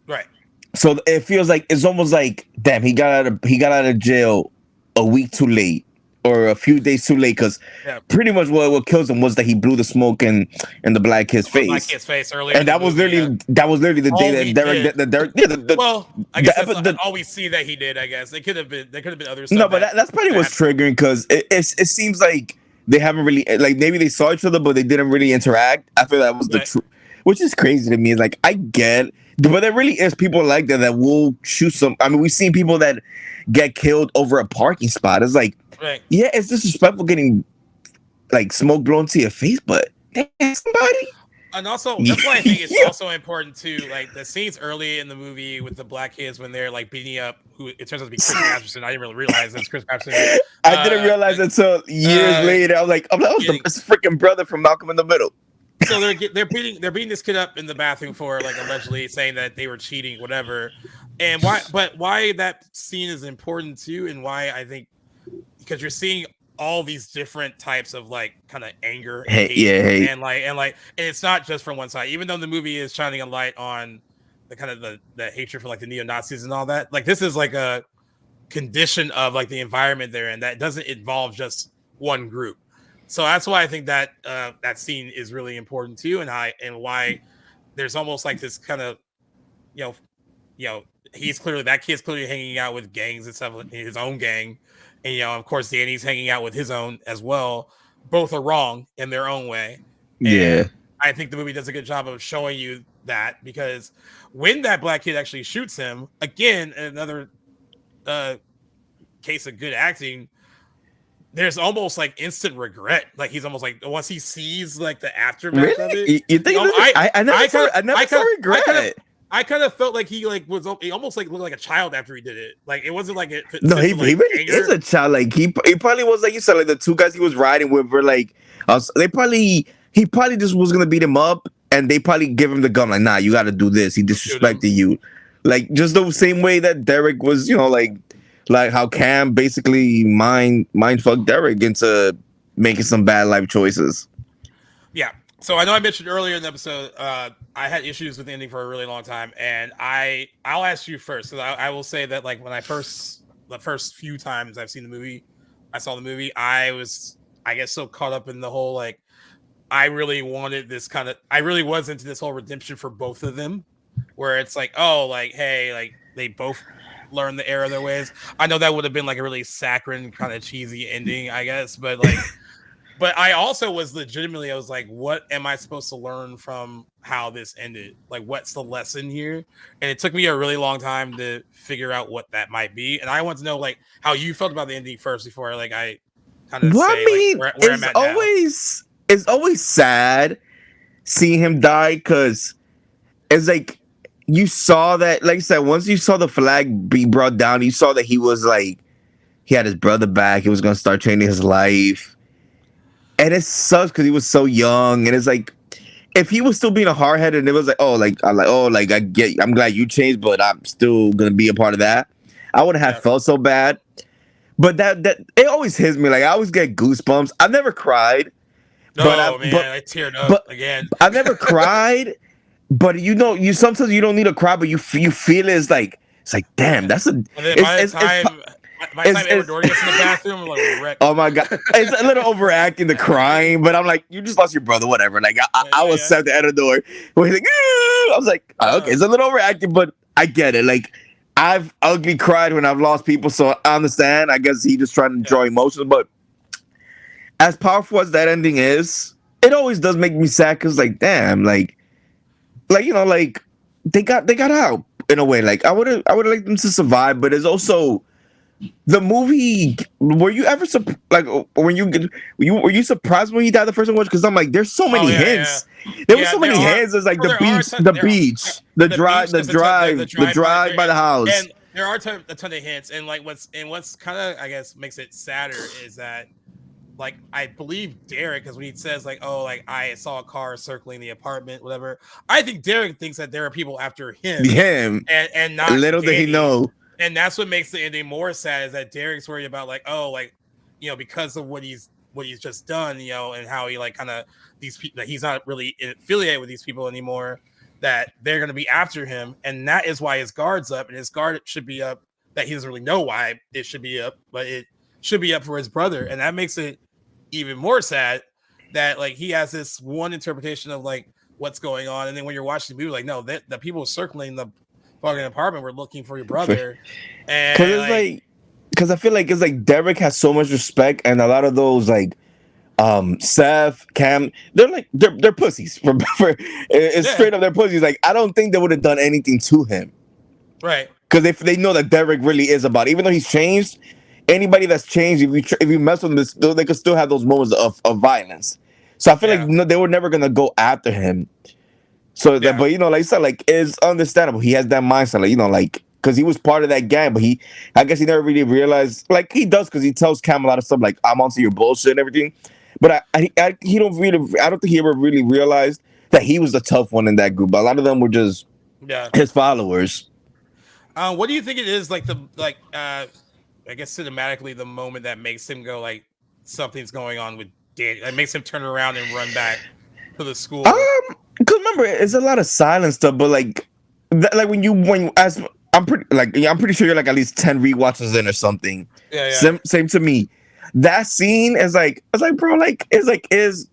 S10: Right.
S11: So it feels like it's almost like, damn, he got out of jail a week too late or a few days too late, because pretty much what kills him was that he blew the smoke in the black kid's face.
S10: Black kid's face earlier,
S11: and that was literally the day that Derek.
S10: Well, I guess that's all we see that he did. I guess there could have been other stuff.
S11: No, but that's probably what's triggering, because it seems like they haven't really, like, maybe they saw each other but they didn't really interact. I feel that was the truth, which is crazy to me. It's like, I get, but there really is people like that will shoot some. I mean, we've seen people that get killed over a parking spot. It's like, yeah, it's disrespectful getting like smoke blown to your face, but somebody.
S10: And also, that's why I think it's also important to like the scenes early in the movie with the black kids when they're like beating up who it turns out to be Chris Masterson. I didn't really realize it's Chris Masterson.
S11: I didn't realize until years later. I was like, that was the freaking brother from Malcolm in the Middle.
S10: So they're beating this kid up in the bathroom for like allegedly saying that they were cheating, whatever. And why that scene is important too, and why I think, because you're seeing all these different types of like kind of anger and hate. And it's not just from one side, even though the movie is shining a light on the kind of the hatred for like the neo-Nazis and all that. Like this is like a condition of like the environment they're in that doesn't involve just one group. So that's why I think that that scene is really important too, and why there's almost like this kind of that kid's clearly hanging out with gangs and stuff, his own gang. And, of course, Danny's hanging out with his own as well. Both are wrong in their own way. And I think the movie does a good job of showing you that, because when that black kid actually shoots him, again, another case of good acting, there's almost like instant regret. Like he's almost like, once he sees like the aftermath of it.
S11: You think I never saw regret.
S10: I kind of felt like he almost like looked like a child after he did it. Like it wasn't like it.
S11: No, he really is a child. Like he probably was, like you said, like the two guys he was riding with were like, he probably just was gonna beat him up, and they probably give him the gun. Like, nah, you got to do this. He disrespected you, like just the same way that Derek was, like how Cam basically mind fucked Derek into making some bad life choices.
S10: Yeah. So I know I mentioned earlier in the episode, I had issues with the ending for a really long time, and I'll ask you first. So I will say that like when the first few times I saw the movie, I was, I guess, so caught up in the whole like I really was into this whole redemption for both of them, where it's like, oh, like hey, like they both learned the error of their ways. I know that would have been like a really saccharine kind of cheesy ending, I guess, but like. But I also was legitimately, I was like, what am I supposed to learn from how this ended? Like, what's the lesson here? And it took me a really long time to figure out what that might be. And I want to know, like, how you felt about the ending first before, like, I kind of say like, where I'm at now.
S11: It's always sad seeing him die, because it's like, you saw that, like I said, once you saw the flag be brought down, you saw that he was he had his brother back. He was gonna start changing his life, and it sucks because he was so young. And it's like, if he was still being a hardhead, and it was like, oh, like I'm glad you changed, but I'm still gonna be a part of that. I wouldn't have felt so bad. But that it always hits me. Like I always get goosebumps. I've never cried.
S10: I teared up again.
S11: I've never cried. But you sometimes you don't need to cry, but you feel it. It's like damn, that's a.
S10: And then by the time Edward Norton gets in the bathroom, I'm like, wrecked.
S11: Oh my god, it's a little overacting the crying, but I'm like, you just lost your brother, whatever. Like I was sat at the end of the door where he's like, I was like, okay, it's a little overacting, but I get it. Like I've ugly cried when I've lost people, so I understand. I guess he just trying to draw emotions, but as powerful as that ending is, it always does make me sad because like damn, like they got out in a way. Like I would have liked them to survive, but it's also the movie. Were you ever were you surprised when he died the first one? Because I'm like, there's so many hints. There were so many hints. It's like the drive by the house.
S10: And there are a ton of hints. And like what's kind of I guess makes it sadder is that. Like I believe Derek, because when he says like, "Oh, like I saw a car circling the apartment," whatever. I think Derek thinks that there are people after him, and not
S11: little did he know.
S10: And that's what makes the ending more sad is that Derek's worried about like, oh, like because of what he's just done, and how he like kind of these people that he's not really affiliated with these people anymore, that they're gonna be after him, and that is why his guard's up, and his guard should be up. That he doesn't really know why it should be up, but it should be up for his brother, and that makes it even more sad that like he has this one interpretation of like what's going on, and then when you're watching the movie, like no, the people circling the fucking apartment were looking for your brother, and
S11: because I feel like it's like Derek has so much respect, and a lot of those like Seth, Cam, they're pussies straight up they're pussies. Like I don't think they would have done anything to him,
S10: right?
S11: Because they know that Derek really is about it. Even though he's changed. Anybody that's changed, if you mess with them, they could still have those moments of violence. So I feel like they were never gonna go after him. So that, but like you said, like it's understandable. He has that mindset, like because he was part of that gang, but I guess he never really realized. Like he does, because he tells Cam a lot of stuff, like I'm onto your bullshit and everything. But he don't really. I don't think he ever really realized that he was the tough one in that group. A lot of them were just his followers.
S10: What do you think it is like I guess cinematically, the moment that makes him go like something's going on with Danny, that makes him turn around and run back to the school.
S11: Because remember, it's a lot of silent stuff, but like I'm pretty sure you're like at least 10 rewatches in or something. Yeah. Same to me. That scene is like, I was like, bro, like is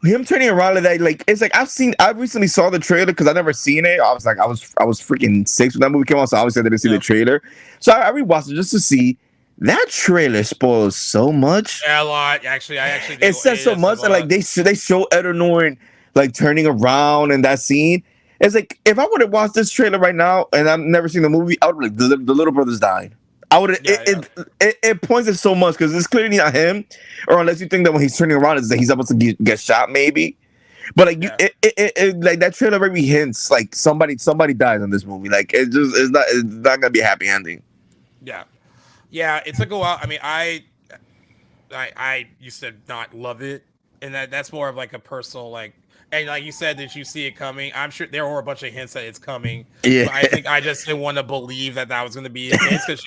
S11: him turning around like that, like it's like I recently saw the trailer because I never seen it. I was freaking 6 when that movie came out, so obviously I didn't see the trailer. So I rewatched it just to see. That trailer spoils so much.
S10: Yeah, a lot. Actually,
S11: it says so much, and like they show Edward Norton like turning around in that scene. It's like if I would have watched this trailer right now and I've never seen the movie, I would like the little brother's dying. I would. It points at so much because it's clearly not him, or unless you think that when he's turning around, is that he's about to get shot, maybe. But like like that trailer maybe hints like somebody dies in this movie. Like it's not gonna be a happy ending.
S10: Yeah, it's like a while. I mean, I used to not love it, and that's more of like a personal like. And like you said, did you see it coming? I'm sure there were a bunch of hints that it's coming.
S11: Yeah.
S10: But I think I just didn't want to believe that was going to be a hint because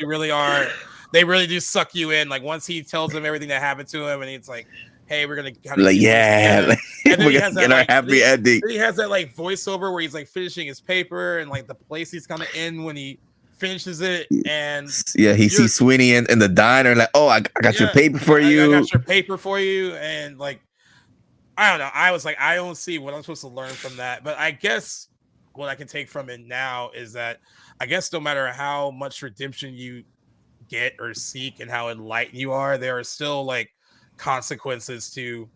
S10: they really do suck you in. Like once he tells them everything that happened to him, and he's like, "Hey, we're gonna kind of
S11: like and then he has that like, happy ending."
S10: He has that like voiceover where he's like finishing his paper and like the place he's kind of in when he finishes it, and
S11: he sees Sweeney in the diner, like, "Oh, I got your paper for you.
S10: I got your paper for you," and like. I don't know. I was like, I don't see what I'm supposed to learn from that. But I guess what I can take from it now is that I guess no matter how much redemption you get or seek and how enlightened you are, there are still like consequences to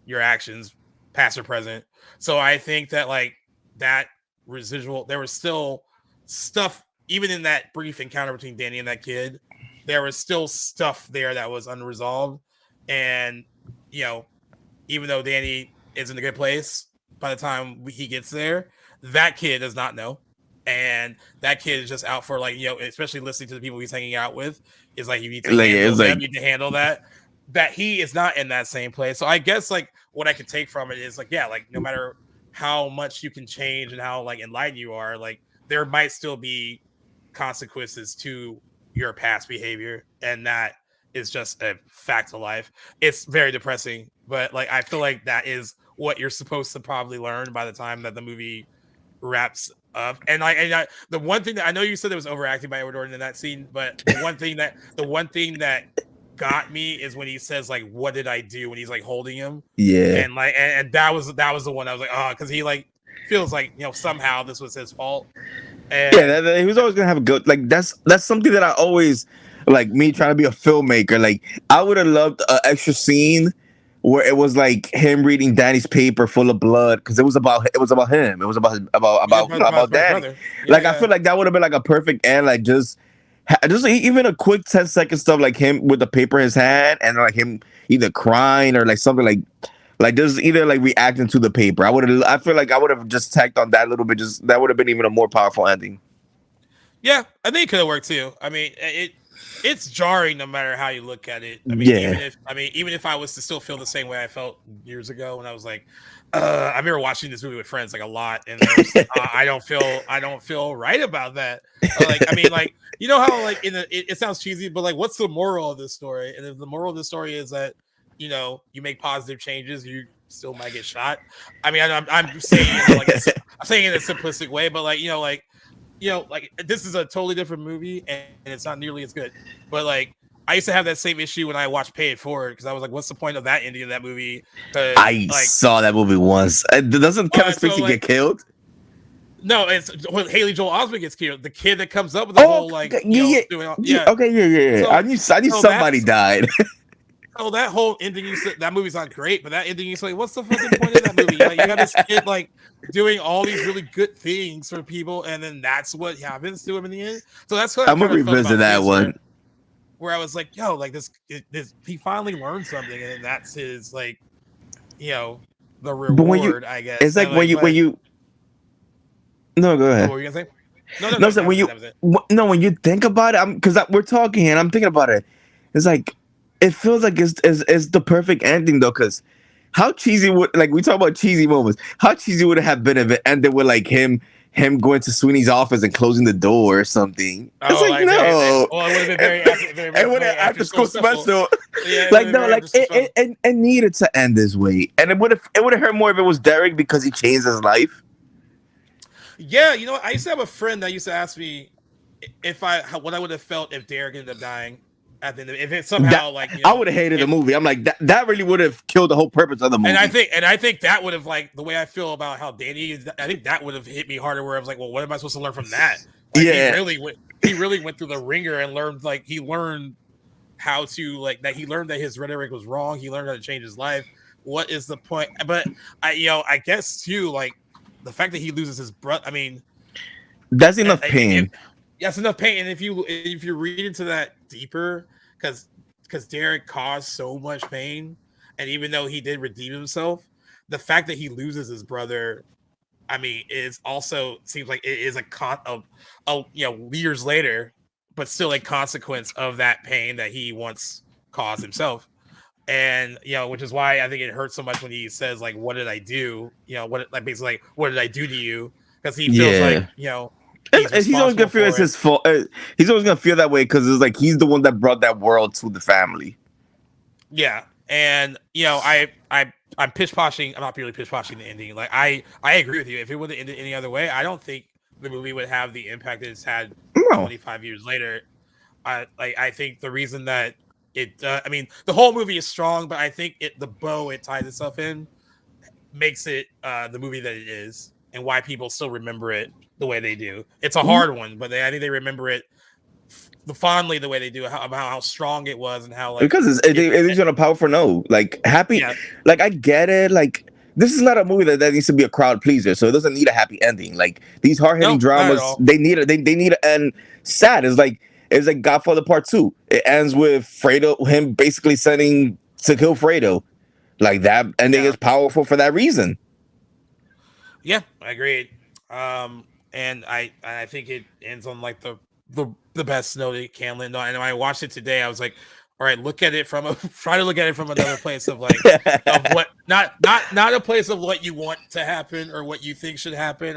S10: your actions, past or present. So I think that like that residual, there was still stuff, even in that brief encounter between Danny and that kid, there was still stuff there that was unresolved. And, even though Danny is in a good place, by the time he gets there, that kid does not know. and that kid is just out for like, especially listening to the people he's hanging out with, is like, you need to
S11: Like
S10: handle
S11: it's
S10: them,
S11: like
S10: you need to handle that he is not in that same place. So I guess like what I could take from it is like, yeah, like no matter how much you can change and how like enlightened you are, like there might still be consequences to your past behavior, and that is just a fact of life. It's very depressing, but like I feel like that is what you're supposed to probably learn by the time that the movie wraps up. And the one thing that I know you said it was overacting by Edward Norton in that scene, but the one thing that got me is when he says like, "What did I do?" when he's like holding him,
S11: yeah.
S10: and like, and that was the one I was like, oh, because he like feels like somehow this was his fault. And
S11: He was always gonna have a good like that's something that I always like me trying to be a filmmaker. Like I would have loved an extra scene where it was like him reading Danny's paper full of blood because it was about him. It was about Danny.
S10: brother.
S11: Like I feel like that would have been like a perfect end. Like just even a quick 10-second stuff like him with the paper in his hand and like him either crying or like something like just either like reacting to the paper. I feel like I would have just tacked on that a little bit. Just that would have been even a more powerful ending.
S10: Yeah, I think it could have worked too. I mean, it's jarring no matter how you look at it. I mean, even if I was to still feel the same way I felt years ago when I was like, I remember watching this movie with friends like a lot, and I don't feel right about that. Like, I mean, like how like it sounds cheesy, but like, what's the moral of this story? And if the moral of the story is that you make positive changes, you still might get shot. I mean, I'm saying I'm saying it in a simplistic way, but like like this is a totally different movie and it's not nearly as good. But like I used to have that same issue when I watched Pay It Forward because I was like, what's the point of that ending of that movie?
S11: I saw that movie once. Doesn't Kevin Spacey get killed?
S10: No, it's when Haley Joel Osment gets killed. The kid that comes up with the whole like
S11: yeah. So, I knew somebody died.
S10: Oh, that whole ending you said that movie's not great, but that ending you say, what's the fucking point of that movie? Like you got this kid like doing all these really good things for people, and then that's what happens to him in the end. So that's what
S11: I'm gonna revisit that one.
S10: Where I was like, yo, like this he finally learned something, and that's his like, the reward, I guess.
S11: It's like when you. No, go ahead.
S10: What were you gonna say? No.
S11: So when you think about it, because we're talking and I'm thinking about it, it's like. It feels like it's the perfect ending though, because how cheesy would like we talk about cheesy moments? How cheesy would it have been if it ended with like him going to Sweeney's office and closing the door or something? It's like no.
S10: It would have been very
S11: after school special. Yeah, like no, like it needed to end this way, and it would have hurt more if it was Derek because he changed his life.
S10: Yeah, I used to have a friend that used to ask me what I would have felt if Derek ended up dying. At the end if it somehow
S11: I would have hated the movie. I'm like that really would have killed the whole purpose of the movie.
S10: And I think that would have like the way I feel about how Danny is. I think that would have hit me harder. Where I was like, well, what am I supposed to learn from that? Like,
S11: yeah,
S10: he really went through the ringer and learned how to that. He learned that his rhetoric was wrong. He learned how to change his life. What is the point? But I guess too like the fact that he loses his brother. I mean,
S11: that's enough pain.
S10: That's enough pain. And if you read into that deeper, because Derek caused so much pain, and even though he did redeem himself, the fact that he loses his brother, I mean, is also seems like it is years later, but still a consequence of that pain that he once caused himself. And which is why I think it hurts so much when he says like, "What did I do?" Basically like, "What did I do to you?" Because he feels like
S11: he's always gonna feel it's his fault. He's always gonna feel that way because it's like he's the one that brought that world to the family.
S10: Yeah, and I'm pish poshing. I'm not purely pish poshing the ending. Like I agree with you. If it would have ended any other way, I don't think the movie would have the impact that it's had 25 years later. I think the reason that it, I mean, the whole movie is strong, but I think the bow it ties itself in makes it the movie that it is, and why people still remember it the way they do. It's a hard one, but I think they remember it fondly the way they do, about how strong it was and how
S11: because it is on a powerful note. Like happy, like I get it. Like this is not a movie that needs to be a crowd pleaser, so it doesn't need a happy ending. Like these hard hitting dramas, they need to end sad. It's like Godfather Part 2. It ends with Fredo, him basically sending to kill Fredo. Like that ending is powerful for that reason.
S10: Yeah, I agree. and I think it ends on like the best note it can end on. And when I watched it today, I was like, all right, look at it from try to look at it from another place of like of what not a place of what you want to happen or what you think should happen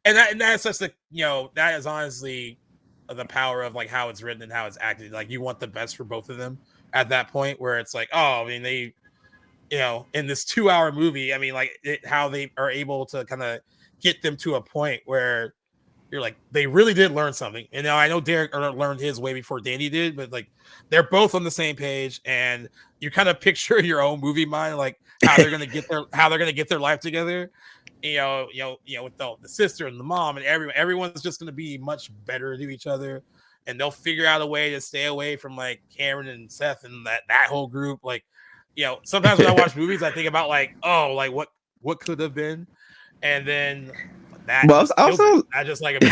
S10: and that's just that is honestly the power of like how it's written and how it's acted. Like you want the best for both of them at that point where it's like, oh, I mean they in this 2-hour movie, I mean, like how they are able to kind of get them to a point where you're like, they really did learn something. And now I know Derek learned his way before Danny did, but like they're both on the same page, and you kind of picture your own movie mind, like how they're gonna get their life together. With the sister and the mom and everyone's just gonna be much better to each other, and they'll figure out a way to stay away from like Cameron and Seth and that whole group. Like, sometimes when I watch movies, I think about like, oh, like what could have been, and then that
S11: Well,
S10: just
S11: also,
S10: I just like a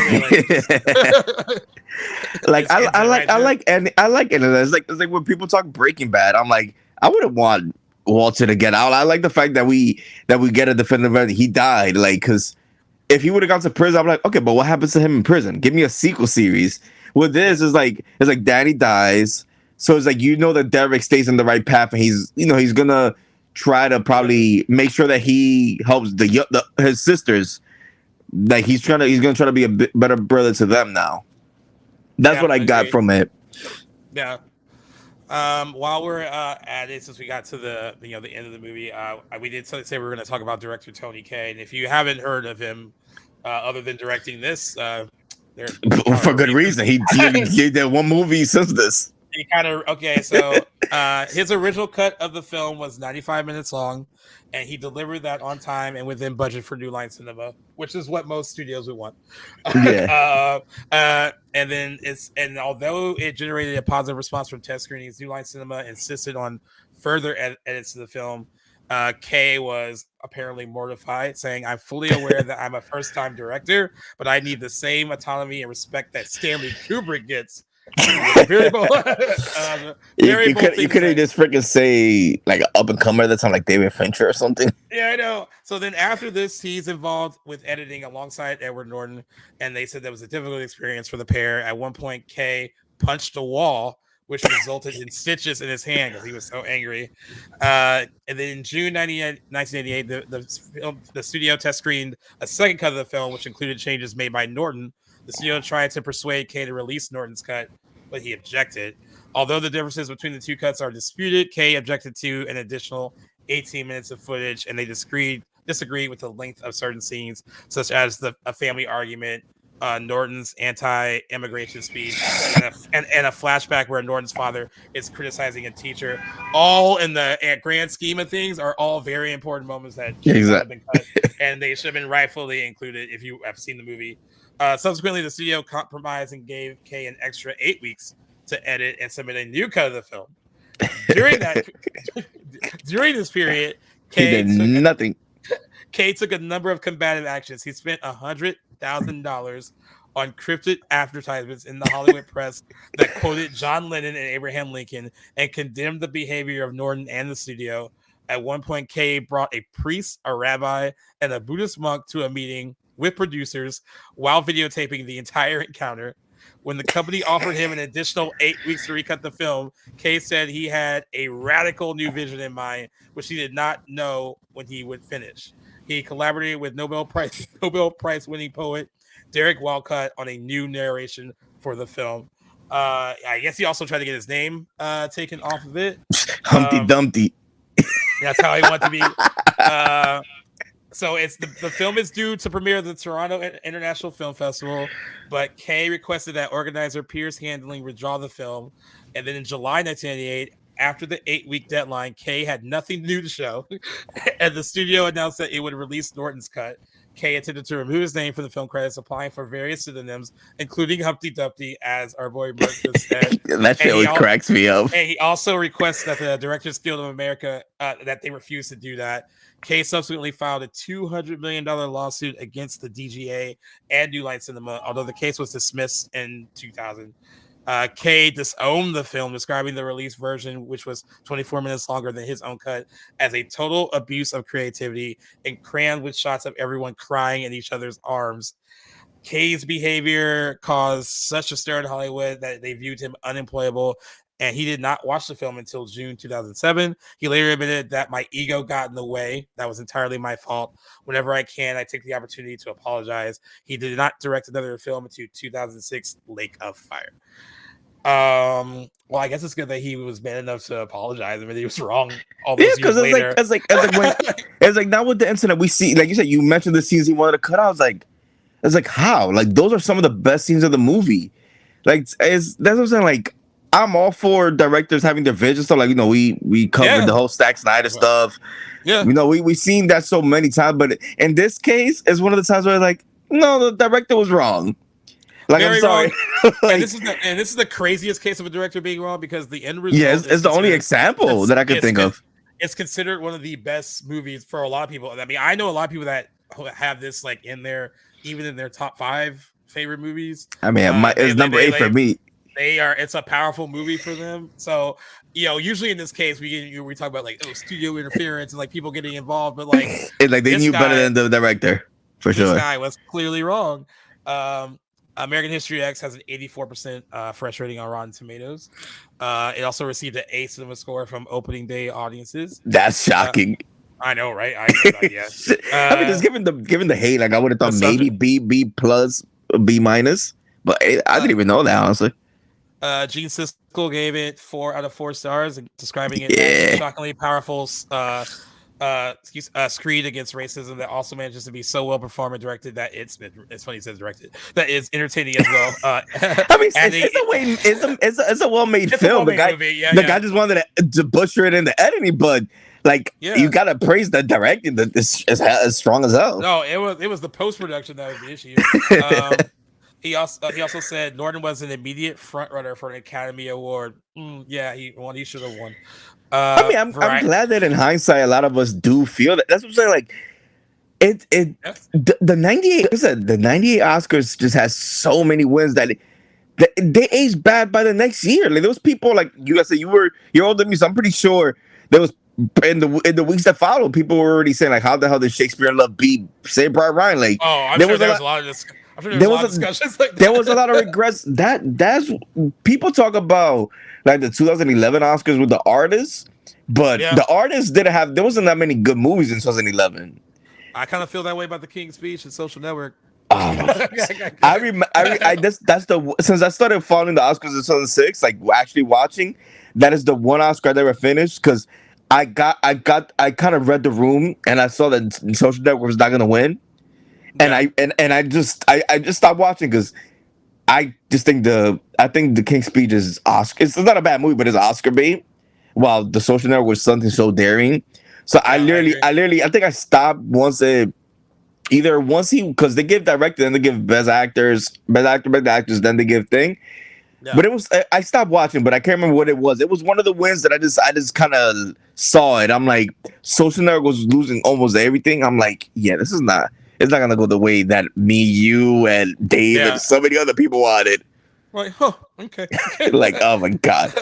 S11: like I like any of that. It's like when people talk Breaking Bad, I'm like, I wouldn't want Walter to get out. I like the fact that we get a definitive verdict. He died, like, because if he would have gone to prison, I'm like, okay, but what happens to him in prison? Give me a sequel series. With this, it's like Danny dies, so it's like that Derek stays on the right path, and he's gonna try to probably make sure that he helps his sisters. Like he's gonna try to be a better brother to them now. That's what I got from it.
S10: Yeah. While we're at it, since we got to the end of the movie, we did say we were going to talk about director Tony Kaye, and if you haven't heard of him, other than directing this,
S11: for good reason, he did one movie since this.
S10: He kind of so his original cut of the film was 95 minutes long, and he delivered that on time and within budget for New Line Cinema, which is what most studios would want.
S11: Yeah.
S10: And although it generated a positive response from test screenings, New Line Cinema insisted on further edits to the film. Kaye was apparently mortified, saying, "I'm fully aware that I'm a first-time director, but I need the same autonomy and respect that Stanley Kubrick gets."
S11: You couldn't just freaking say like an up and comer that sound like David Fincher or something.
S10: Yeah, I know. So then after this, he's involved with editing alongside Edward Norton, and they said that was a difficult experience for the pair. At one point, Kaye punched a wall, which resulted in stitches in his hand because he was so angry. And then in June 1988, the studio test screened a second cut of the film, which included changes made by Norton. The studio tried to persuade Kaye to release Norton's cut, but he objected. Although the differences between the two cuts are disputed, Kaye objected to an additional 18 minutes of footage, and they disagreed with the length of certain scenes, such as a family argument, Norton's anti-immigration speech, and a flashback where Norton's father is criticizing a teacher. All in the grand scheme of things are all very important moments that should not have been cut, and they should have been rightfully included if you have seen the movie. Subsequently, the studio compromised and gave Kaye an extra 8 weeks to edit and submit a new cut of the film. During this period,
S11: Kaye
S10: took a number of combative actions. He spent $100,000 on cryptic advertisements in the Hollywood press that quoted John Lennon and Abraham Lincoln and condemned the behavior of Norton and the studio. At one point, Kaye brought a priest, a rabbi, and a Buddhist monk to a meeting with producers while videotaping the entire encounter. When the company offered him an additional 8 weeks to recut the film, Kaye said he had a radical new vision in mind, which he did not know when he would finish. He collaborated with Nobel Prize winning poet Derek Walcott on a new narration for the film. I guess he also tried to get his name taken off of it.
S11: Humpty Dumpty.
S10: That's how he wanted to be. So it's the film is due to premiere at the Toronto International Film Festival, but Kaye requested that organizer Piers Handling withdraw the film. And then in July 1988, after the 8-week deadline, Kaye had nothing new to show, and the studio announced that it would release Norton's cut. Kaye intended to remove his name from the film credits, applying for various pseudonyms, including Humpty Dumpty, as our boy Mark just said.
S11: That shit always cracks me up.
S10: And he also requests that the Directors Guild of America, that they refuse to do that. Kaye subsequently filed a $200 million lawsuit against the DGA and New Line Cinema, although the case was dismissed in 2000. Kaye disowned the film, describing the release version, which was 24 minutes longer than his own cut, as a total abuse of creativity and crammed with shots of everyone crying in each other's arms. Kay's behavior caused such a stir in Hollywood that they viewed him unemployable, and he did not watch the film until June 2007. He later admitted that my ego got in the way. That was entirely my fault. Whenever I can, I take the opportunity to apologize. He did not direct another film until 2006, Lake of Fire. Well, I guess it's good that he was man enough to apologize. I mean, he was wrong all those years later.
S11: It's like now with the incident we see, like you said, you mentioned the scenes he wanted to cut out. It's like how? Like those are some of the best scenes of the movie. Like that's what I'm saying. Like I'm all for directors having their vision. So like we covered the whole Zack Snyder stuff.
S10: Yeah,
S11: we've seen that so many times, but in this case, it's one of the times where like no, the director was wrong. Like
S10: very
S11: I'm sorry.
S10: Like, and this is the craziest case of a director being wrong because the end result.
S11: Yeah, it's the only example that I could think of.
S10: It's considered one of the best movies for a lot of people. I mean, I know a lot of people that have this like in their even in their top 5 favorite movies.
S11: I mean, it's number 8 for me.
S10: It's a powerful movie for them. So, usually in this case, we talk about like studio interference and like people getting involved, but like
S11: it's like they knew better than the director for sure.
S10: This guy was clearly wrong. American History X has an 84% fresh rating on Rotten Tomatoes. It also received an A cinema score from opening day audiences.
S11: That's shocking.
S10: I know, right?
S11: I mean, just given the hate, like I would have thought maybe B plus, B minus, but I didn't even know that honestly.
S10: Gene Siskel gave it 4 out of 4 stars, describing it as a shockingly powerful screed against racism that also manages to be so well performed and directed that it's funny it says directed that is entertaining as well.
S11: I mean, it's a well-made film. The guy just wanted to butcher it in the editing, but like you gotta praise the directing that is as strong as hell.
S10: No, it was the post-production that was the issue. He also said Norton was an immediate front runner for an Academy Award. He should have won.
S11: I mean, I'm glad that in hindsight, a lot of us do feel that. That's what I'm saying. Like, the 98. Like I said, the 98 Oscars just has so many wins that they aged bad by the next year. Like, those people, like you said, you're older than me, so I'm pretty sure there was in the weeks that followed, people were already saying like, how the hell did Shakespeare in Love beat Saving Private Ryan? Like,
S10: I'm sure there was a lot of this. There was
S11: a lot of regrets. That's people talk about like the 2011 Oscars with the artists, but the artists didn't have. There wasn't that many good movies in 2011.
S10: I kind of feel that way about the King's Speech and Social Network.
S11: I remember. That's the since I started following the Oscars in 2006, like actually watching. That is the one Oscar I never finished because I kind of read the room and I saw that Social Network was not going to win. And I just stopped watching because I think the King's Speech is Oscar. It's not a bad movie, but it's Oscar bait. While the Social Network was something so daring. So I think I stopped once because they give director, then they give best actors, best actors, then they give thing. Yeah. But I stopped watching, but I can't remember what it was. It was one of the wins that I just kind of saw it. I'm like, Social Network was losing almost everything. I'm like, it's not gonna go the way that me, you, and Dave and so many other people wanted.
S10: Right? Okay.
S11: Like, oh my god.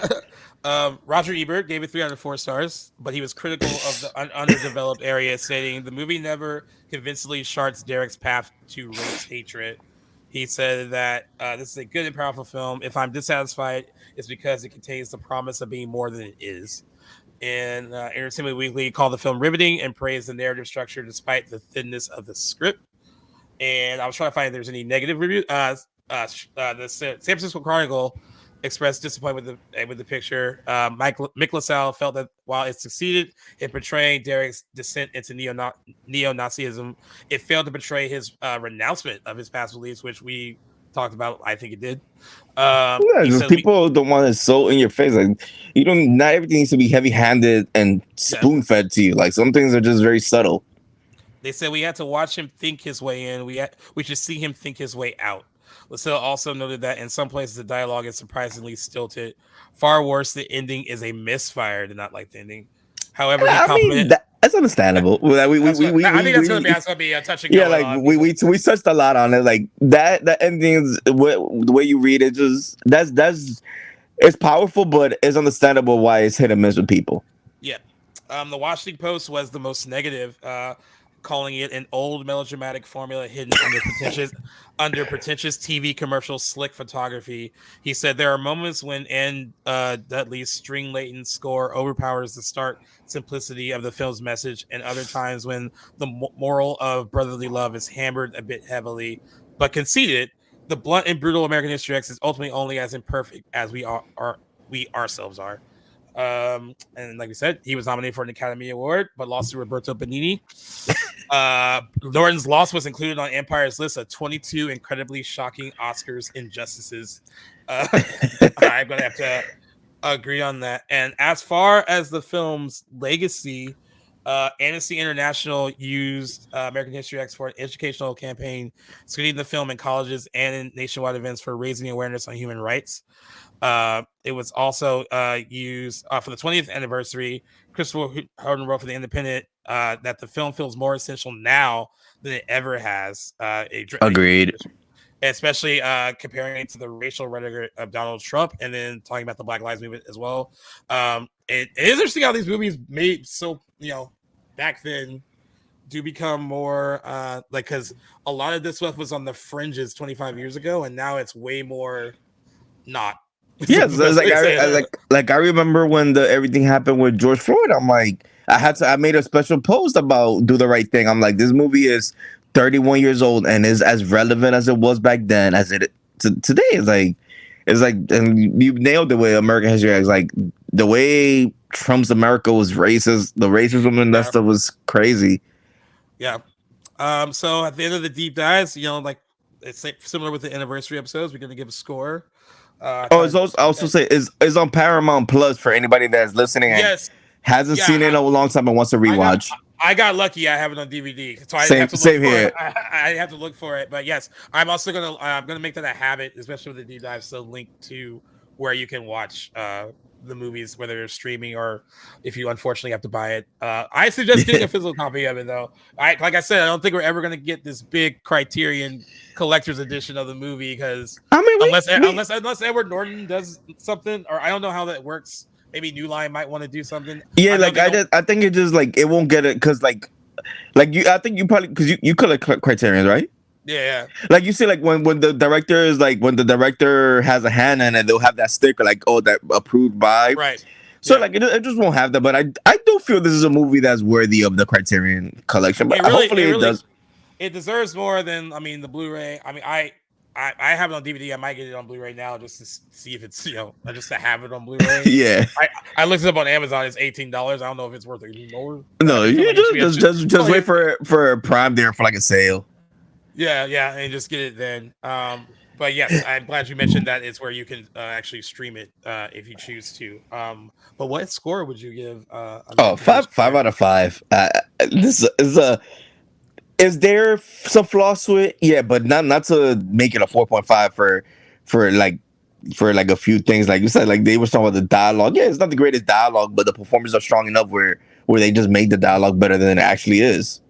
S10: Roger Ebert gave it 3 out of 4 stars, but he was critical of the underdeveloped area, stating the movie never convincingly charts Derek's path to race hatred. He said that this is a good and powerful film. If I'm dissatisfied, it's because it contains the promise of being more than it is. And Entertainment Weekly called the film riveting and praised the narrative structure despite the thinness of the script. And I was trying to find if there's any negative review. The San Francisco Chronicle expressed disappointment with the picture. Mick LaSalle felt that while it succeeded in portraying Derek's descent into neo-Nazism, it failed to portray his renouncement of his past beliefs, which we talked about. I think it did.
S11: People don't want it so in your face. Like not everything needs to be heavy-handed and spoon-fed to you. Like some things are just very subtle.
S10: They said we had to watch him think his way in. We should see him think his way out. LaSalle also noted that in some places the dialogue is surprisingly stilted. Far worse, the ending is a misfire. Did not like the ending. However,
S11: that's understandable.
S10: I think that's going to be a touching.
S11: Yeah, like we touched a lot on it. Like that ending is the way you read it. Just that's it's powerful, but it's understandable why it's hit and miss with people.
S10: Yeah. The Washington Post was the most negative. calling it an old melodramatic formula hidden under pretentious TV commercial slick photography. He said there are moments when Dudley's string-laden score overpowers the stark simplicity of the film's message, and other times when the moral of brotherly love is hammered a bit heavily, but conceded. The blunt and brutal American History X is ultimately only as imperfect as we ourselves are. And like we said, he was nominated for an Academy Award, but lost to Roberto Benigni. Norton's loss was included on Empire's list of 22 incredibly shocking Oscars injustices. I'm gonna have to agree on that. And as far as the film's legacy, Amnesty International used American History X for an educational campaign, screening the film in colleges and in nationwide events for raising awareness on human rights. It was also used for the 20th anniversary. Christopher Holden wrote for The Independent that the film feels more essential now than it ever has.
S11: Agreed.
S10: Especially comparing it to the racial rhetoric of Donald Trump, and then talking about the Black Lives Movement as well. It is interesting how these movies made back then do become more because a lot of this stuff was on the fringes 25 years ago, and now it's way more not.
S11: Yes, I remember when everything happened with George Floyd. I'm like, I made a special post about Do the Right Thing. I'm like, this movie is 31 years old and is as relevant as it was back then as it today. It's like, and you nailed it with American History X. Like the way Trump's America was racist, the racism and that stuff was crazy.
S10: Yeah. So at the end of the deep dives, it's similar with the anniversary episodes. We're going to give a score.
S11: It's also say is on Paramount Plus for anybody that's listening and hasn't seen it in a long time and wants to rewatch.
S10: I got lucky. I have it on DVD, so I
S11: same,
S10: have to look
S11: same
S10: for
S11: here.
S10: It. I have to look for it. But yes, I'm also gonna make that a habit, especially with the deep dive. So link to where you can watch the movies, whether they're streaming or if you unfortunately have to buy it. I suggest getting a physical copy of it, though. Like I said, I don't think we're ever gonna get this big Criterion collector's edition of the movie because unless Edward Norton does something, or I don't know how that works. Maybe New Line might want to do something.
S11: Yeah, I think it just like it won't get it because I think you probably because you collect Criterion, right?
S10: Yeah.
S11: Like you see, like when the director is like when the director has a hand in it, they'll have that sticker like, oh, that approved by.
S10: Right.
S11: So like it just won't have that. But I do feel this is a movie that's worthy of the Criterion collection. But hopefully it does.
S10: It deserves more than the Blu-ray. I mean, I have it on DVD. I might get it on Blu-ray now just to see if it's just to have it on Blu-ray.
S11: Yeah.
S10: I looked it up on Amazon. It's $18. I don't know if it's worth it more.
S11: No, you just wait for a Prime there for like a sale.
S10: Yeah, and just get it then. But yes, I'm glad you mentioned that it's where you can actually stream it if you choose to. But what score would you give?
S11: Five out of 5. This is Is there some flaws to it? Yeah, but not to make it a 4.5 for like a few things. Like you said, like they were talking about the dialogue. Yeah, it's not the greatest dialogue, but the performances are strong enough where they just make the dialogue better than it actually is.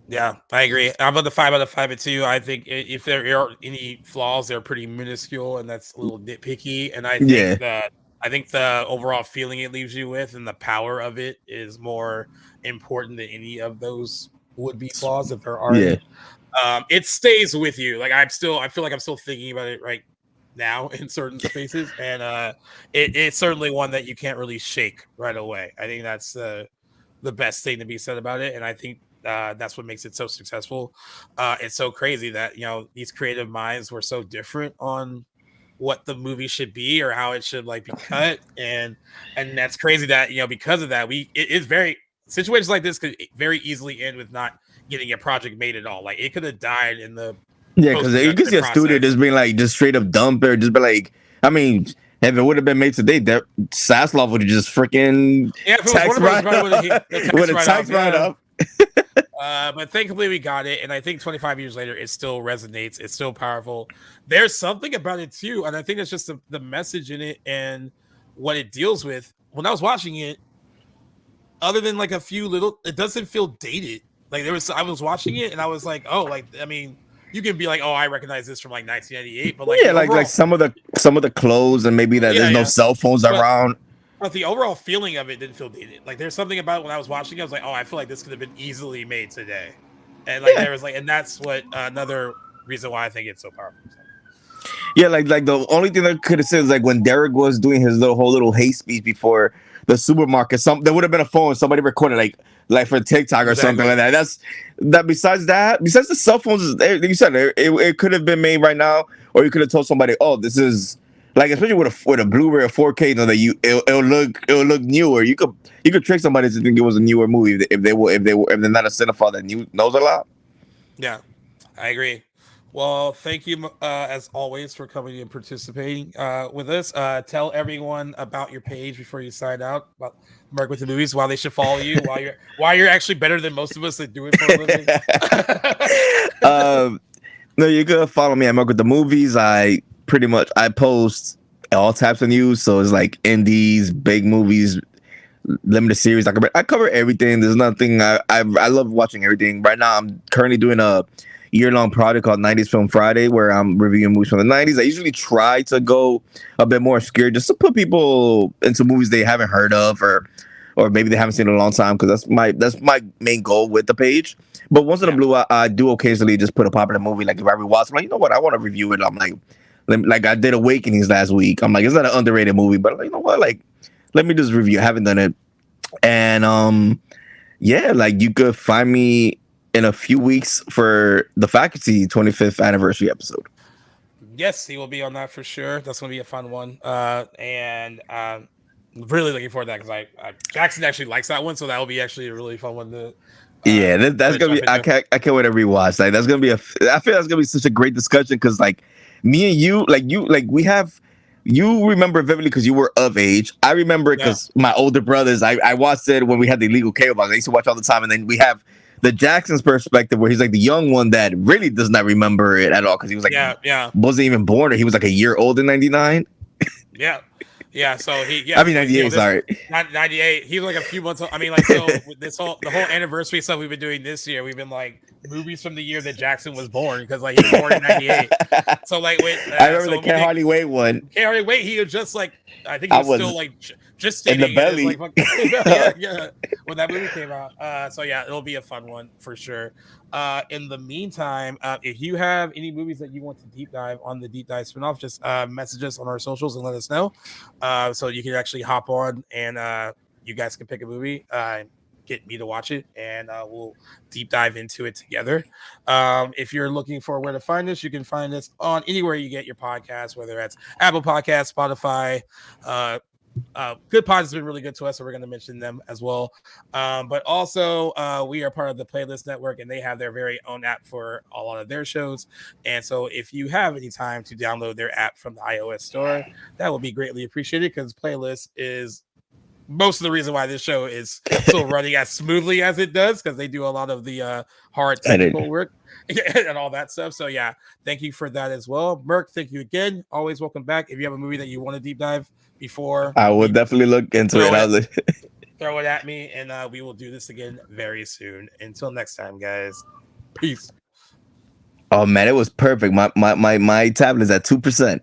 S10: Yeah, I agree. I'm on the 5 out of 5 too. I think if there are any flaws, they're pretty minuscule, and that's a little nitpicky. And I think the overall feeling it leaves you with and the power of it is more important than any of those would-be flaws if there are. It stays with you. Like I feel like I'm still thinking about it right now in certain spaces, and it's certainly one that you can't really shake right away. I think that's the best thing to be said about it, and I think that's what makes it so successful. It's so crazy that these creative minds were so different on what the movie should be or how it should like be cut, and that's crazy that because of that it's very situations like this could very easily end with not getting a project made at all. Like it could have died in the
S11: because you can see a studio just being like just straight up dump or just be like, I mean, if it would have been made today, that Saslav would have just freaking tax right up.
S10: But thankfully we got it, and I think 25 years later it still resonates. It's still powerful. There's something about it too, and I think it's just the message in it and what it deals with. When I was watching it, other than like a few little, it doesn't feel dated. Like I was watching it and I was like, oh, like I mean, you can be like, oh, I recognize this from like 1998, but like
S11: like some of the clothes and maybe that there's no cell phones around.
S10: But the overall feeling of it didn't feel dated. Like there's something about when I was watching it, I was like, oh, I feel like this could have been easily made today. And like there was like, and that's what another reason why I think it's so powerful.
S11: Yeah, like the only thing that could have said is like when Derek was doing his whole little hate speech before the supermarket, there would have been a phone, somebody recorded like for TikTok or something like that. That's that. Besides the cell phones, you said it could have been made right now, or you could have told somebody, oh, this is like, especially with a Blu-ray or 4K, you know, that it'll look newer. You could trick somebody to think it was a newer movie if they're not a cinephile that knows a lot.
S10: Yeah, I agree. Well, thank you as always for coming and participating with us. Tell everyone about your page before you sign out about Mark with the Movies. Why they should follow you. Why you're actually better than most of us that do it for a living.
S11: No, you could follow me at Mark with the Movies. I post all types of news, so it's like indies, big movies, limited series. I cover everything. There's nothing. I love watching everything. Right now, I'm currently doing a year-long project called 90s Film Friday, where I'm reviewing movies from the 90s. I usually try to go a bit more obscure, just to put people into movies they haven't heard of, or maybe they haven't seen in a long time, because that's my main goal with the page. But once in a blue, I do occasionally just put a popular movie. Like if I rewatch, I'm like, you know what, I want to review it. I'm like I did Awakenings last week. I'm like, it's not an underrated movie, but I'm like, you know what, like let me just review. I haven't done it, and yeah, like you could find me in a few weeks for the Faculty 25th anniversary episode.
S10: Yes, he will be on that for sure. That's going to be a fun one. And really looking forward to that, because Jackson actually likes that one, so that will be actually a really fun one to.
S11: Yeah, that's gonna be. I can't wait to rewatch. Like that's gonna be I feel that's gonna be such a great discussion, because like me and you, we have. You remember vividly because you were of age. I remember it because my older brothers. I watched it when we had the illegal cable box. I used to watch all the time, and then we have the Jackson's perspective, where he's like the young one that really does not remember it at all, because he was like, wasn't even born, or he was like a year old in '99.
S10: Yeah, so he.
S11: I mean 98. Sorry,
S10: 98. He was like a few months old. I mean, like, so the whole anniversary stuff we've been doing this year, we've been like movies from the year that Jackson was born, because like he was born in '98. So like,
S11: I remember the Can't Hardly Wait one.
S10: Can't Hardly Wait. He was just like, I think he was still like just
S11: in the belly.
S10: Yeah, when that movie came out. So yeah, it'll be a fun one for sure. In the meantime, if you have any movies that you want to deep dive on the deep dive spinoff, just message us on our socials and let us know, so you can actually hop on and you guys can pick a movie, get me to watch it, and we'll deep dive into it together. If you're looking for where to find us, you can find us on anywhere you get your podcast, whether that's Apple Podcasts, Spotify. Good Pods has been really good to us, so we're going to mention them as well. But also, we are part of the Playlist Network, and they have their very own app for a lot of their shows. And so, if you have any time to download their app from the iOS store, that will be greatly appreciated, because Playlist is most of the reason why this show is still running as smoothly as it does, because they do a lot of the hard technical work and all that stuff. So yeah, thank you for that as well. Merc, thank you again. Always welcome back. If you have a movie that you want to deep dive before,
S11: I will definitely look into it.
S10: Throw it at me, and we will do this again very soon. Until next time, guys. Peace.
S11: Oh man, it was perfect. My tablet is at 2%.